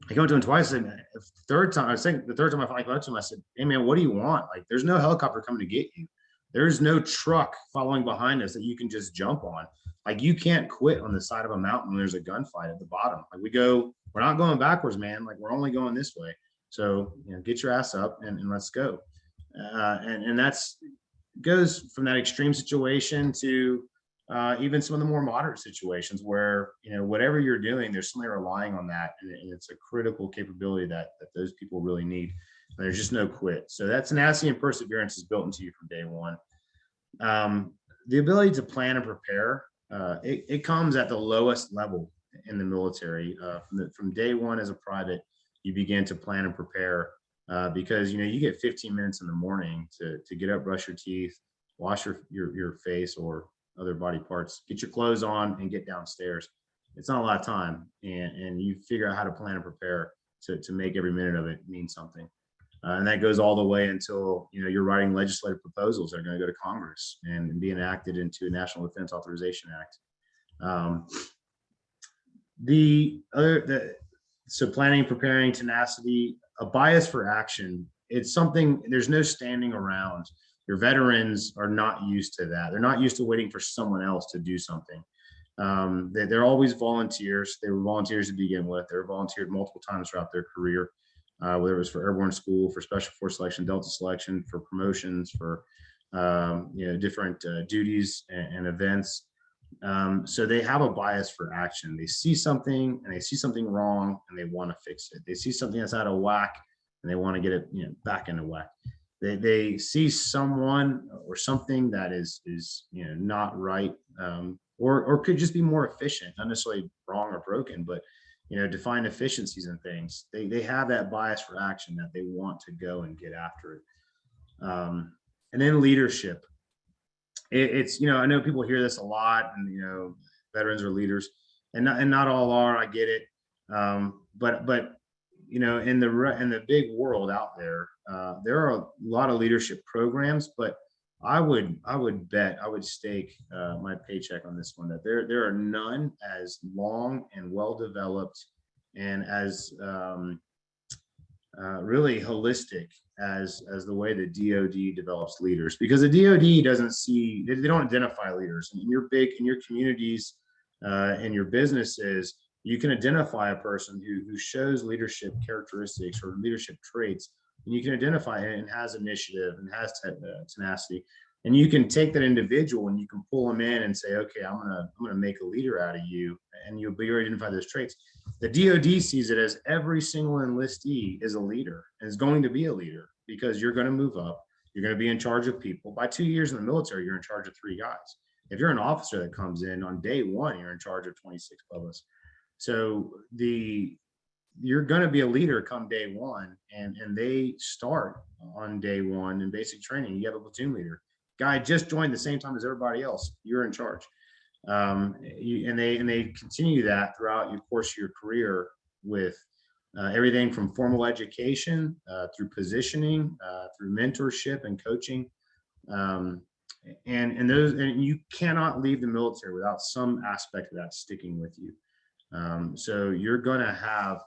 I came up to him twice, and the third time I finally came up to him, I said, "Hey man, what do you want? Like, there's no helicopter coming to get you. There's no truck following behind us that you can just jump on. Like, you can't quit on the side of a mountain when there's a gunfight at the bottom. Like, we're not going backwards, man. Like, we're only going this way. So, get your ass up and let's go." And that's goes from that extreme situation to even some of the more moderate situations where, whatever you're doing, there's somebody relying on that. And it's a critical capability that those people really need. And there's just no quit. So that tenacity and perseverance is built into you from day one. The ability to plan and prepare, it comes at the lowest level in the military. From day one as a private, you begin to plan and prepare because you get 15 minutes in the morning to get up, brush your teeth, wash your face or other body parts, get your clothes on, and get downstairs. it's not a lot of time, and you figure out how to plan and prepare to make every minute of it mean something. And that goes all the way until, you're writing legislative proposals that are going to go to Congress and be enacted into a National Defense Authorization Act. So planning, preparing, tenacity, a bias for action. It's something, there's no standing around. Your veterans are not used to that. They're not used to waiting for someone else to do something. They're always volunteers. They were volunteers to begin with. They were volunteered multiple times throughout their career, whether it was for airborne school, for special force selection, Delta selection, for promotions, for different duties and events. So they have a bias for action. They see something and they see something wrong and they want to fix it. They see something that's out of whack and they want to get it back into whack. They see someone or something that is not right, or could just be more efficient, not necessarily wrong or broken, but define efficiencies and things. They have that bias for action that they want to go and get after it. And then leadership. It's I know people hear this a lot, and veterans are leaders, and not all are. I get it, but in the big world out there, there are a lot of leadership programs, but I would stake my paycheck on this one, that there are none as long and well developed and as really holistic as the way the DoD develops leaders, because the DoD they don't identify leaders. In your communities and your businesses, you can identify a person who shows leadership characteristics or leadership traits, and you can identify it and has initiative and has tenacity. And you can take that individual and you can pull them in and say, okay, I'm gonna make a leader out of you, and you'll identify those traits. The DoD sees it as every single enlistee is a leader and is going to be a leader, because you're going to move up. You're going to be in charge of people. By 2 years in the military, you're in charge of 3 guys. If you're an officer that comes in on day 1, you're in charge of 26 of us. So you're going to be a leader come day 1, and they start on day 1 in basic training. You have a platoon leader. Guy just joined the same time as everybody else. You're in charge. And they continue that throughout your course of your career with everything from formal education through positioning, through mentorship and coaching, and you cannot leave the military without some aspect of that sticking with you. So you're going to have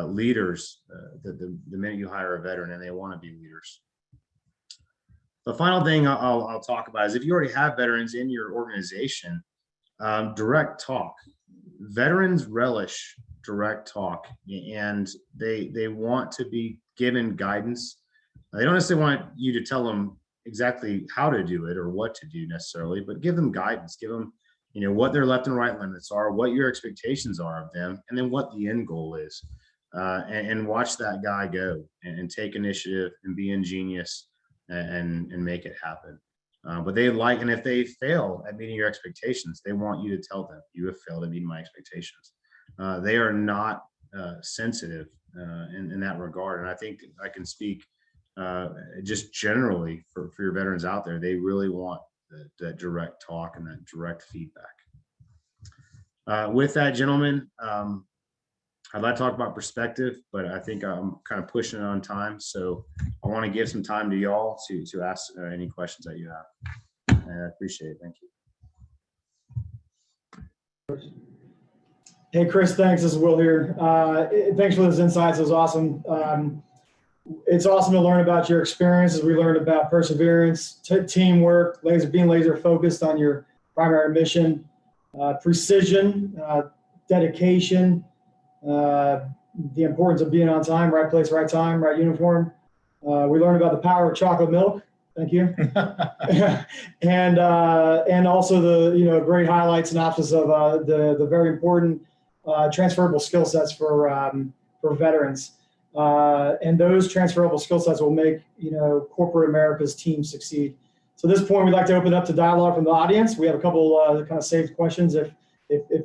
leaders the minute you hire a veteran, and they want to be leaders. The final thing I'll talk about is, if you already have veterans in your organization, direct talk. Veterans relish direct talk, and they want to be given guidance. They don't necessarily want you to tell them exactly how to do it or what to do necessarily, but give them guidance. Give them, what their left and right limits are, what your expectations are of them, and then what the end goal is. And watch that guy go and take initiative and be ingenious and make it happen. But and if they fail at meeting your expectations, they want you to tell them, you have failed at meeting my expectations. They are not sensitive in that regard. And I think I can speak just generally for your veterans out there. They really want that direct talk and that direct feedback. With that, gentlemen, I'd like to talk about perspective, but I think I'm kind of pushing it on time. So I want to give some time to y'all to ask any questions that you have. And I appreciate it. Thank you. Hey, Chris, thanks. This is Will here. Thanks for those insights. It was awesome. It's awesome to learn about your experiences. We learned about perseverance, teamwork, being laser focused on your primary mission, precision, dedication, the importance of being on time, right place, right time, right uniform. We learned about the power of chocolate milk. Thank you. And also the great highlight synopsis of the very important transferable skill sets for veterans. And those transferable skill sets will make corporate America's team succeed. So at this point, we'd like to open up to dialogue from the audience. We have a couple kind of saved questions if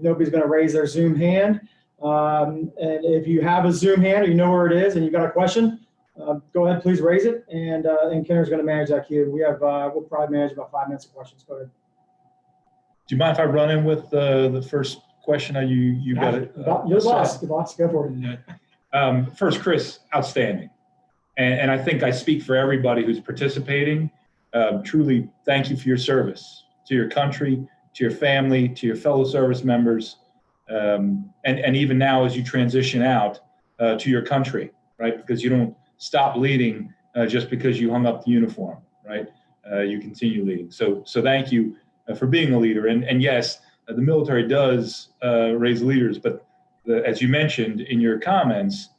nobody's going to raise their Zoom hand. And if you have a Zoom hand or you know where it is and you've got a question, go ahead, please raise it. And Kenner's going to manage that queue. We'll probably manage about 5 minutes of questions. Go ahead. Do you mind if I run in with the first question? You got it. Your boss, go for it. First, Chris, outstanding. And I think I speak for everybody who's participating. Truly, thank you for your service to your country, to your family, to your fellow service members, and even now as you transition out to your country, right? Because you don't stop leading just because you hung up the uniform, right? You continue leading. So thank you for being a leader. And yes, the military does raise leaders, but as you mentioned in your comments,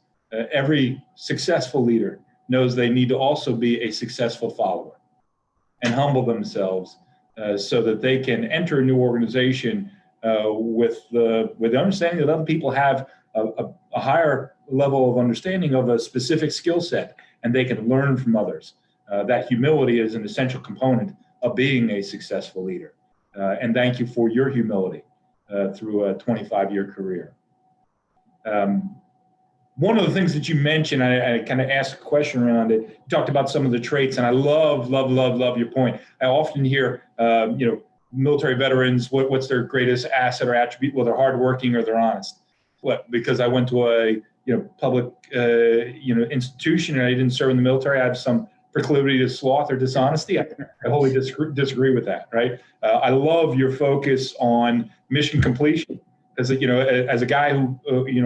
every successful leader knows they need to also be a successful follower and humble themselves so that they can enter a new organization with the understanding that other people have a higher level of understanding of a specific skill set, and they can learn from others. That humility is an essential component of being a successful leader. And thank you for your humility through a 25-year career. One of the things that you mentioned, I kind of asked a question around it. You talked about some of the traits, and I love your point. I often hear, military veterans, what's their greatest asset or attribute? Well, they're hardworking or they're honest. What? Because I went to a public institution and I didn't serve in the military. I have some proclivity to sloth or dishonesty. I wholly disagree with that. Right? I love your focus on mission completion, because as a guy who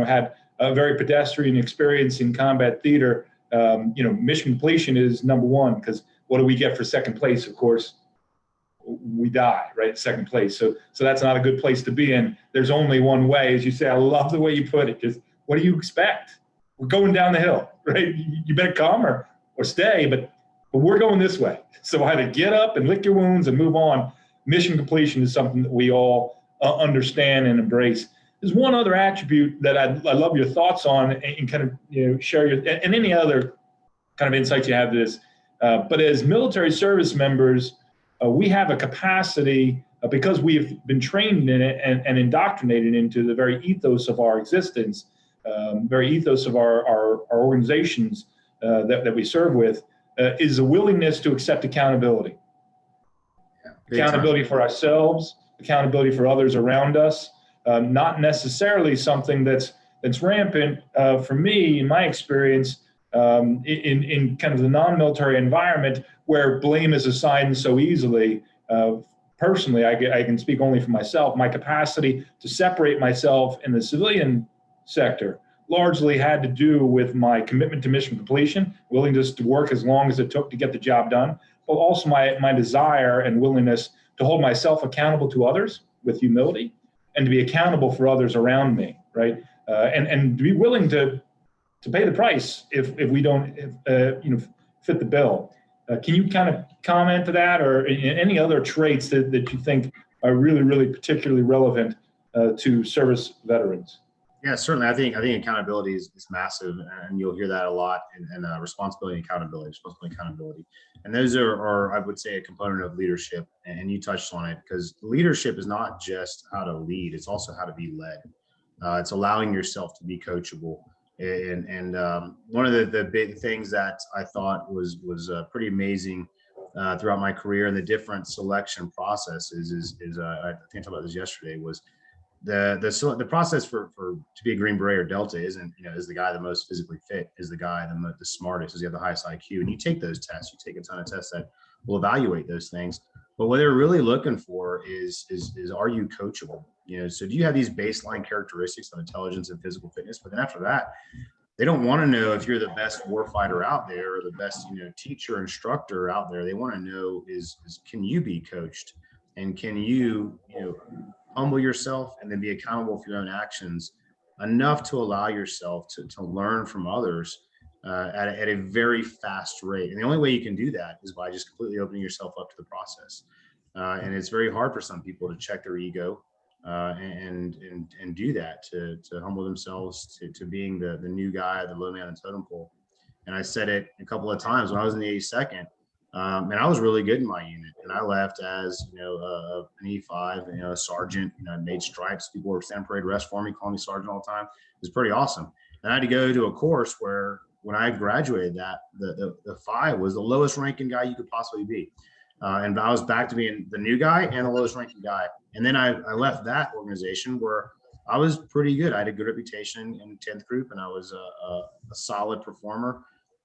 had a very pedestrian experience in combat theater, mission completion is number one, because what do we get for second place? Of course, we die, right? Second place. So that's not a good place to be in. There's only one way, as you say. I love the way you put it. Just what do you expect? We're going down the hill, right? You better come or stay, but we're going this way. So either get up and lick your wounds and move on. Mission completion is something that we all understand and embrace. There's one other attribute that I love your thoughts on, and kind of share your and any other kind of insights you have to this. But as military service members, we have a capacity because we've been trained in it and indoctrinated into the very ethos of our existence, very ethos of our organizations that we serve with, is a willingness to accept accountability. Yeah, accountability for ourselves, accountability for others around us. Not necessarily something that's rampant for me, in my experience, in kind of the non-military environment where blame is assigned so easily. Personally, I can speak only for myself. My capacity to separate myself in the civilian sector largely had to do with my commitment to mission completion, willingness to work as long as it took to get the job done, but also my desire and willingness to hold myself accountable to others with humility, and to be accountable for others around me, right? And to be willing to pay the price if we don't fit the bill. Can you kind of comment to that, or any other traits that you think are really, really particularly relevant to service veterans? Yeah, certainly. I think accountability is massive, and you'll hear that a lot. And responsibility and accountability, and those are I would say a component of leadership. And you touched on it, because leadership is not just how to lead; it's also how to be led. It's allowing yourself to be coachable. And one of the big things that I thought was pretty amazing throughout my career, and the different selection processes is I think I talked about this yesterday, was the process for to be a Green Beret or Delta isn't, is the guy the most physically fit, is the guy the smartest, is you have the highest IQ, and you take those tests, you take a ton of tests that will evaluate those things. But what they're really looking for is are you coachable? So do you have these baseline characteristics of intelligence and physical fitness? But then after that, they don't want to know if you're the best warfighter out there or the best teacher, instructor out there. They want to know is can you be coached, and can you humble yourself and then be accountable for your own actions enough to allow yourself to learn from others at a very fast rate. And the only way you can do that is by just completely opening yourself up to the process. And it's very hard for some people to check their ego and do that, to humble themselves to being the new guy, the low man on the totem pole. And I said it a couple of times when I was in the 82nd. And I was really good in my unit, and I left as an E5, a sergeant. I made stripes. People were standing parade rest for me, calling me sergeant all the time. It was pretty awesome. And I had to go to a course where, when I graduated, that the 5 was the lowest ranking guy you could possibly be, and I was back to being the new guy and the lowest ranking guy. And then I left that organization where I was pretty good. I had a good reputation in 10th group, and I was a solid performer.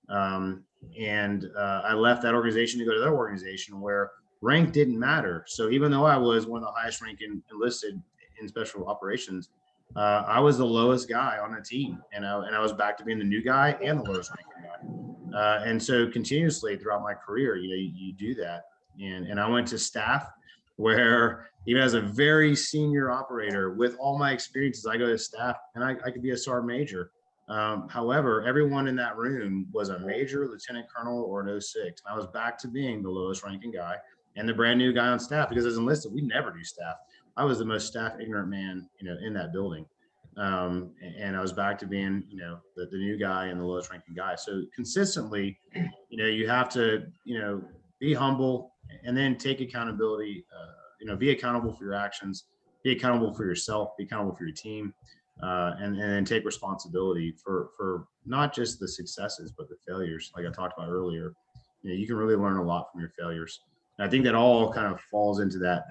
I left that organization to go to that organization where rank didn't matter. So even though I was one of the highest ranking enlisted in special operations, I was the lowest guy on the team, and I was back to being the new guy and the lowest ranking guy. And so continuously throughout my career, you do that. And I went to staff where even as a very senior operator with all my experiences, I go to staff and I could be a sergeant major. However, everyone in that room was a major, lieutenant colonel, or an 06. And I was back to being the lowest ranking guy and the brand new guy on staff, because as enlisted, we never do staff. I was the most staff ignorant man, in that building. And I was back to being, the new guy and the lowest ranking guy. So consistently, you have to, be humble and then take accountability, be accountable for your actions, be accountable for yourself, be accountable for your team, and then take responsibility for not just the successes, but the failures. Like I talked about earlier, you can really learn a lot from your failures. And I think that all kind of falls into that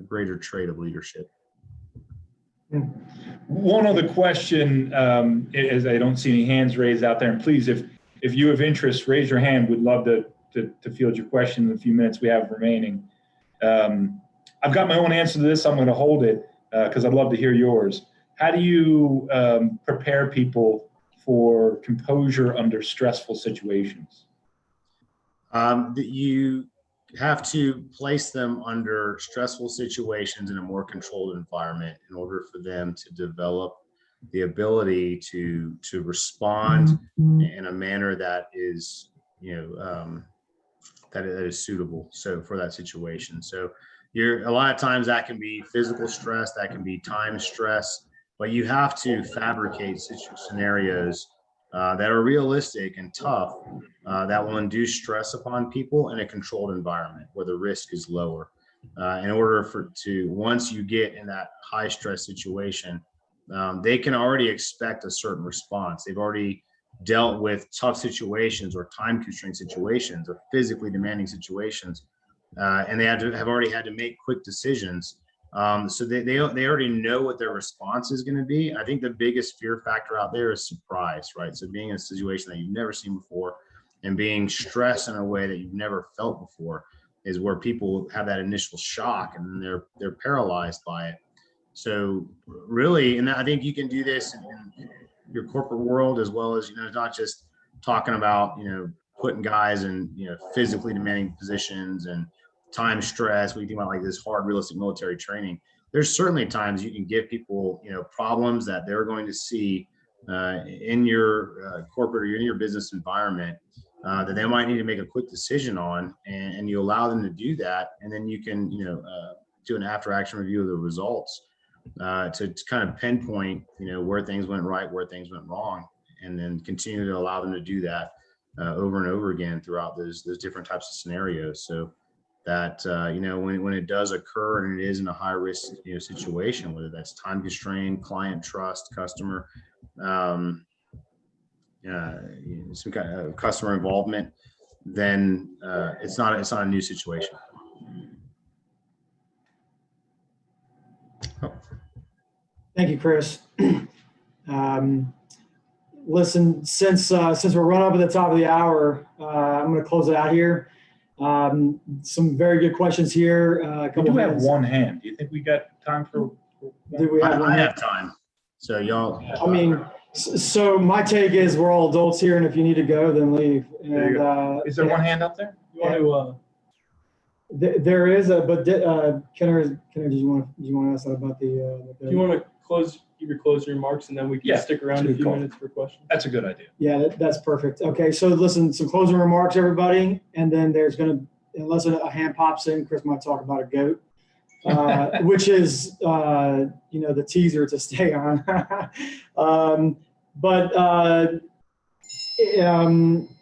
greater trait of leadership. One other question, as I don't see any hands raised out there, and please, if you have interest, raise your hand. We'd love to field your question in the few minutes we have remaining. I've got my own answer to this. I'm going to hold it because I'd love to hear yours. How do you prepare people for composure under stressful situations? You have to place them under stressful situations in a more controlled environment in order for them to develop the ability to respond in a manner that is, that is suitable. So for that situation. So a lot of times that can be physical stress, that can be time stress, but you have to fabricate scenarios that are realistic and tough, that will induce stress upon people in a controlled environment where the risk is lower. In order once you get in that high stress situation, they can already expect a certain response. They've already dealt with tough situations or time constrained situations or physically demanding situations, and they have already had to make quick decisions. So they already know what their response is going to be. I think the biggest fear factor out there is surprise, right? So being in a situation that you've never seen before and being stressed in a way that you've never felt before is where people have that initial shock and then they're paralyzed by it. So really, and I think you can do this in your corporate world as well as, not just talking about, putting guys in, physically demanding positions and time stress. When you think about like this hard, realistic military training, there's certainly times you can give people, problems that they're going to see in your corporate or in your business environment that they might need to make a quick decision on, and you allow them to do that, and then you can, do an after action review of the results to kind of pinpoint, where things went right, where things went wrong, and then continue to allow them to do that over and over again throughout those different types of scenarios. So that, when it does occur and it is in a high risk, situation, whether that's time constrained, client trust, customer, some kind of customer involvement, then it's not a new situation. Thank you, Chris. Listen, since we're running up at the top of the hour, I'm going to close it out here. Some very good questions here. We do have one hand. Do you think we got time for? I have time. So y'all. I mean, so my take is we're all adults here, and if you need to go, then leave. And, is there one hand up there? You want to? There is but Kenner, do you want to ask that about the? Do you want to give your closing remarks, and then we can stick around a few minutes for questions? That's a good idea. Yeah, that's perfect. Okay, so listen, some closing remarks, everybody, and then there's going to, unless a hand pops in, Chris might talk about a goat, which is, the teaser to stay on.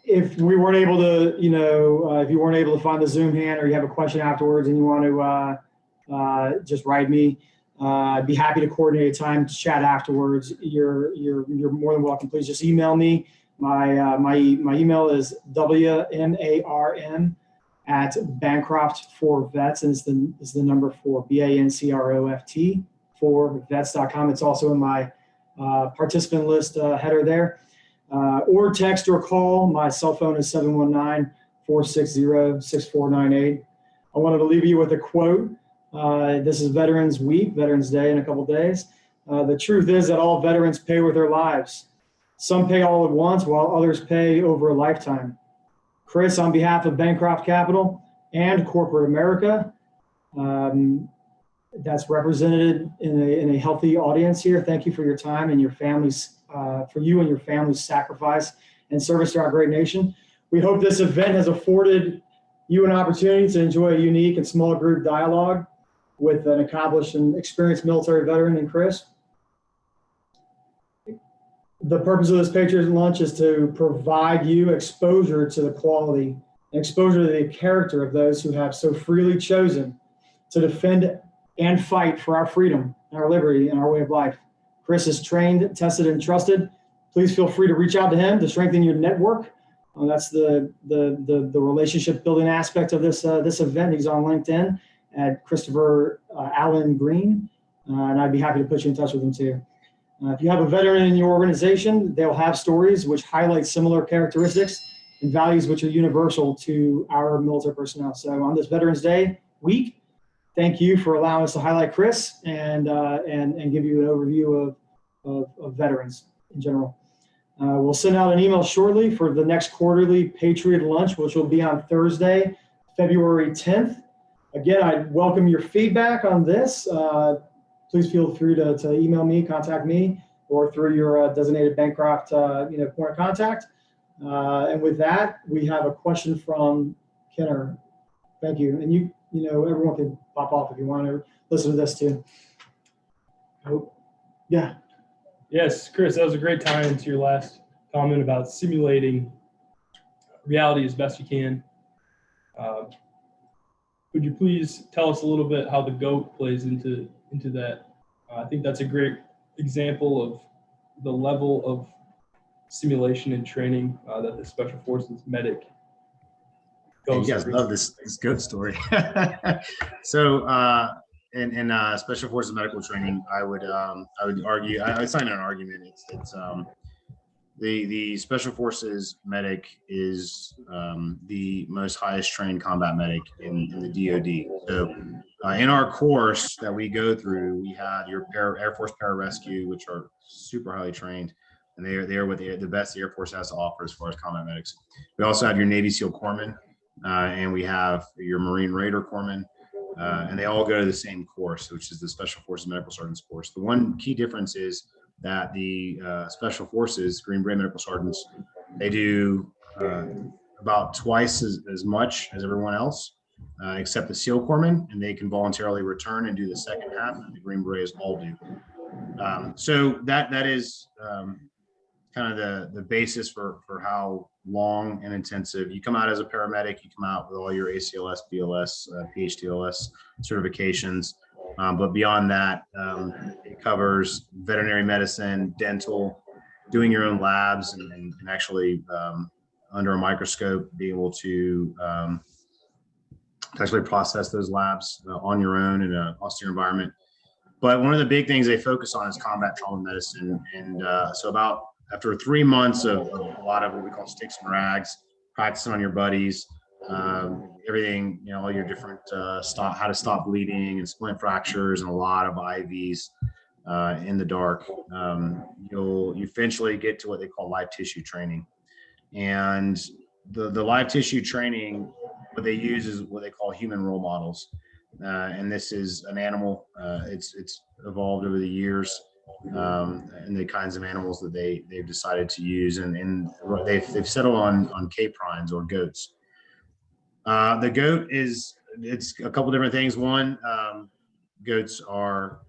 If we weren't able to, if you weren't able to find the Zoom hand or you have a question afterwards and you want to just write me, I'd be happy to coordinate a time to chat afterwards. You're more than welcome. Please just email me. My email is WMARN@Bancroft for Vets, and it's the number for BANCROFT for vets.com. It's also in my participant list header there. Or text or call. My cell phone is 719-460-6498. I wanted to leave you with a quote. This is Veterans Week, Veterans Day in a couple days. The truth is that all veterans pay with their lives. Some pay all at once while others pay over a lifetime. Chris, on behalf of Bancroft Capital and corporate America, that's represented in a healthy audience here. Thank you for your time and your families, for you and your family's sacrifice and service to our great nation. We hope this event has afforded you an opportunity to enjoy a unique and small group dialogue with an accomplished and experienced military veteran in Chris. The purpose of this Patriot lunch is to provide you exposure to the quality, exposure to the character of those who have so freely chosen to defend and fight for our freedom, our liberty, and our way of life. Chris is trained, tested, and trusted. Please feel free to reach out to him to strengthen your network. That's the relationship building aspect of this event. He's on LinkedIn at Christopher Allen Green, and I'd be happy to put you in touch with him too. If you have a veteran in your organization, they'll have stories which highlight similar characteristics and values which are universal to our military personnel. So on this Veterans Day week, thank you for allowing us to highlight Chris and give you an overview of veterans in general. We'll send out an email shortly for the next quarterly Patriot Lunch, which will be on Thursday, February 10th. Again, I welcome your feedback on this. Please feel free to email me, contact me, or through your designated Bancroft point of contact. And with that, we have a question from Kenner. Thank you. And everyone can pop off if you want to listen to this too. Oh, yeah. Yes, Chris, that was a great tie into your last comment about simulating reality as best you can. Would you please tell us a little bit how the GOAT plays into that? I think that's a great example of the level of simulation and training that the Special Forces medic goes You guys through. love this GOAT story. So in Special Forces medical training, I would argue, it's not even an argument, it's the Special Forces medic is the most highest trained combat medic in the DoD. So in our course that we go through, we have your Air Force Pararescue, which are super highly trained, and they are what the best the Air Force has to offer as far as combat medics. We also have your Navy SEAL Corpsmen, and we have your Marine Raider Corpsmen, and they all go to the same course, which is the Special Forces Medical Sergeants course. The one key difference is that the Special Forces Green Beret Medical Sergeants, they do about twice as much as everyone else, except the SEAL Corpsmen, and they can voluntarily return and do the second half, and the Green Berets all do. So that is kind of the basis for how long and intensive you come out as a paramedic. You come out with all your ACLS, BLS, PHDLS certifications. But beyond that, it covers veterinary medicine, dental, doing your own labs, and actually under a microscope be able to actually process those labs on your own in an austere environment. But one of the big things they focus on is combat trauma medicine. And so after 3 months of a lot of what we call sticks and rags, practicing on your buddies, everything, all your different how to stop bleeding and splint fractures and a lot of IVs in the dark, you'll eventually get to what they call live tissue training. And the live tissue training, what they use is what they call human role models. And this is an animal. It's evolved over the years, and the kinds of animals that they've decided to use, and they've settled on caprines or goats. The goat it's a couple different things. One, goats are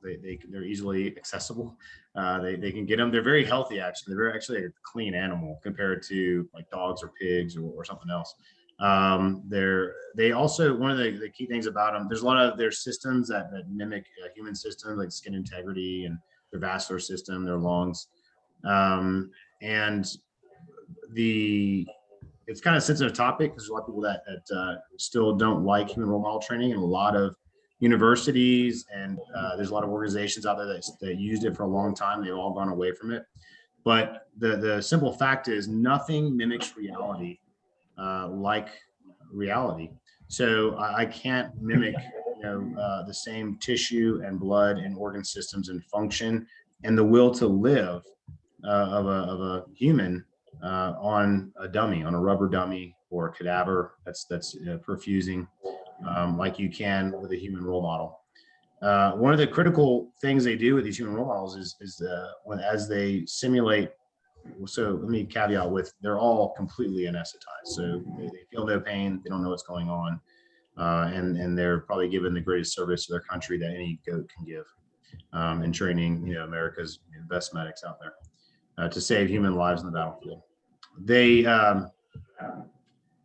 they're easily accessible. They can get them. They're very healthy, actually. They're actually a clean animal compared to like dogs or pigs or something else. They also, one of the key things about them, there's a lot of their systems that mimic human systems, like skin integrity and their vascular system, their lungs. And it's kind of a sensitive topic because there's a lot of people that still don't like human role model training, and a lot of universities and there's a lot of organizations out there that used it for a long time. They've all gone away from it. But the simple fact is nothing mimics reality like reality. So I can't mimic, the same tissue and blood and organ systems and function and the will to live of a human on a dummy, on a rubber dummy or a cadaver that's perfusing, like you can with a human role model. One of the critical things they do with these human role models is as they simulate. So let me caveat with they're all completely anesthetized, so they feel no pain, they don't know what's going on, and they're probably given the greatest service to their country that any goat can give, in training America's best medics out there to save human lives on the battlefield. They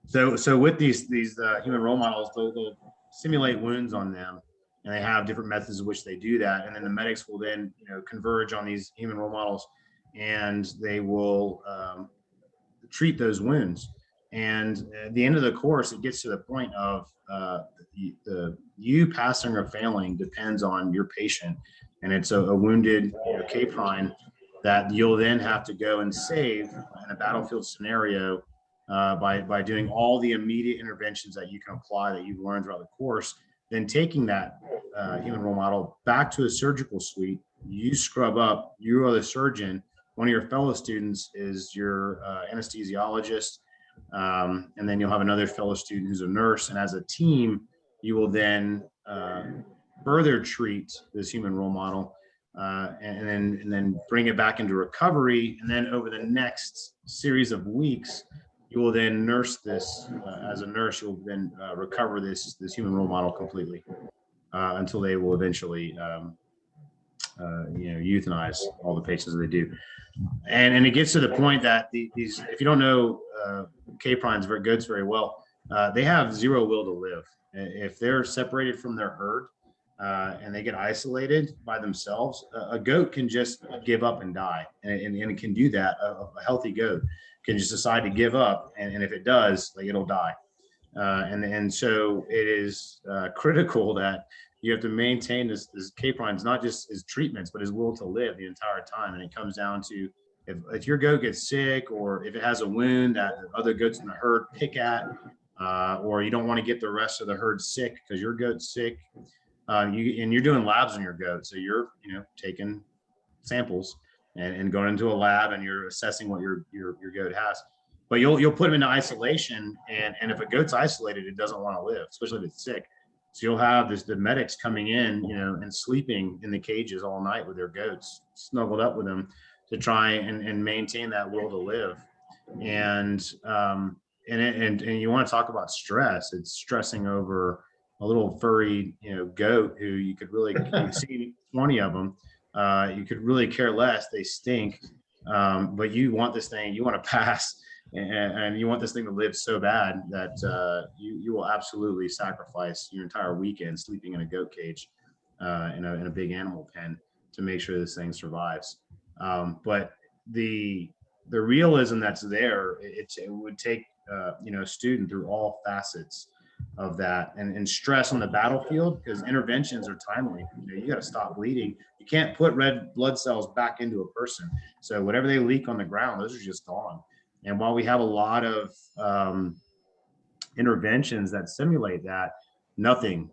so with these human role models, they'll simulate wounds on them, and they have different methods in which they do that, and then the medics will then converge on these human role models, and they will treat those wounds. And at the end of the course, it gets to the point of you passing or failing depends on your patient, and it's a wounded caprine that you'll then have to go and save in a battlefield scenario by doing all the immediate interventions that you can apply that you've learned throughout the course. Then taking that human role model back to a surgical suite, you scrub up, you are the surgeon. One of your fellow students is your anesthesiologist, and then you'll have another fellow student who's a nurse. And as a team, you will then further treat this human role model, and then bring it back into recovery. And then over the next series of weeks, you will then nurse this. As a nurse, you'll then recover this human role model completely until they will eventually euthanize all the patients that they do. And it gets to the point that these, if you don't know caprines, goats very well, they have zero will to live. If they're separated from their herd and they get isolated by themselves, a goat can just give up and die, and it can do that. A healthy goat can just decide to give up, and if it does, it'll die. And so it is critical that you have to maintain this caprines, not just his treatments, but his will to live the entire time. And it comes down to if your goat gets sick, or if it has a wound that other goats in the herd pick at, or you don't want to get the rest of the herd sick because your goat's sick, and you're doing labs on your goat. So you're taking samples and going into a lab, and you're assessing what your goat has. But you'll put them into isolation, and if a goat's isolated, it doesn't want to live, especially if it's sick. So you'll have the medics coming in, and sleeping in the cages all night with their goats, snuggled up with them to try and maintain that will to live. And you want to talk about stress? It's stressing over a little furry goat who you could really you see 20 of them. You could really care less. They stink, but you want this thing. You want to pass. And you want this thing to live so bad that you will absolutely sacrifice your entire weekend sleeping in a goat cage in a big animal pen to make sure this thing survives. But the realism that's there, it would take a student through all facets of that, and stress on the battlefield, because interventions are timely. You got to stop bleeding. You can't put red blood cells back into a person. So whatever they leak on the ground, those are just gone. And while we have a lot of interventions that simulate that, nothing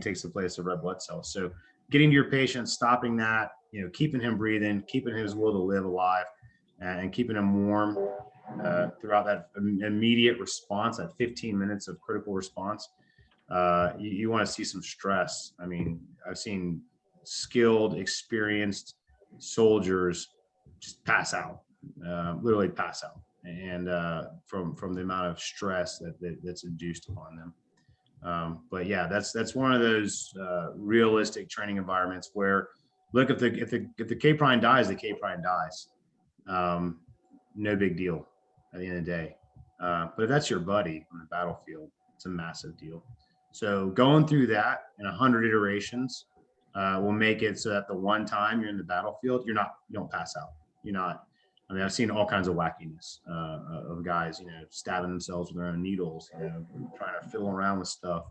takes the place of red blood cells. So getting to your patient, stopping that, keeping him breathing, keeping his will to live alive, and keeping him warm throughout that immediate response, that 15 minutes of critical response. You want to see some stress. I mean, I've seen skilled, experienced soldiers just pass out, literally pass out. And from the amount of stress that's induced upon them. But yeah, that's one of those realistic training environments where, look, if the caprine dies, the caprine dies. No big deal at the end of the day. But if that's your buddy on the battlefield, it's a massive deal. So going through that in 100 iterations will make it so that the one time you're in the battlefield, you don't pass out. You're not. I mean, I've seen all kinds of wackiness of guys, stabbing themselves with their own needles, trying to fiddle around with stuff.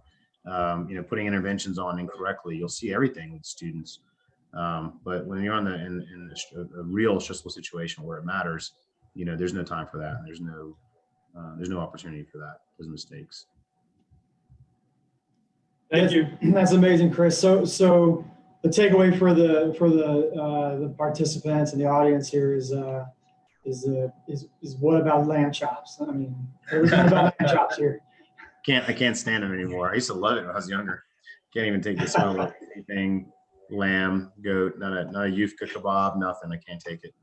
putting interventions on incorrectly, you'll see everything with students. But when you're in a real stressful situation where it matters, there's no time for that. There's no opportunity for that, those mistakes. Thank you. That's amazing, Chris. So the takeaway for the participants and the audience here is what about lamb chops? I mean, everything about lamb chops here. I can't stand it anymore. I used to love it when I was younger. Can't even take the smell of anything. Lamb, goat, not a yufka kebab, nothing. I can't take it.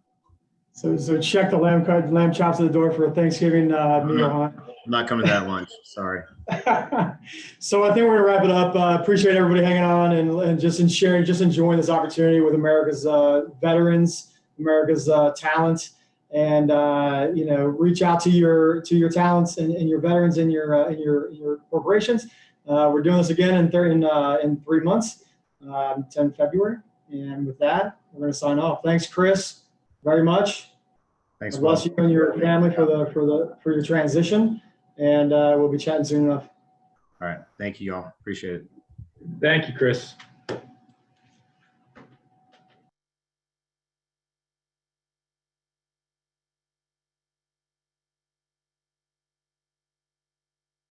So check the lamb chops at the door for a Thanksgiving meal, huh? I'm not coming to that lunch. Sorry. So I think we're gonna wrap it up. Appreciate everybody hanging on and just enjoying this opportunity with America's veterans, America's talent, and reach out to your talents and your veterans in your corporations. We're doing this again in 3 months, 10 February, and with that, we're gonna sign off. Thanks, Chris, very much. Thanks. God bless you and your family for your transition, and we'll be chatting soon enough. All right. Thank you, y'all. Appreciate it. Thank you, Chris.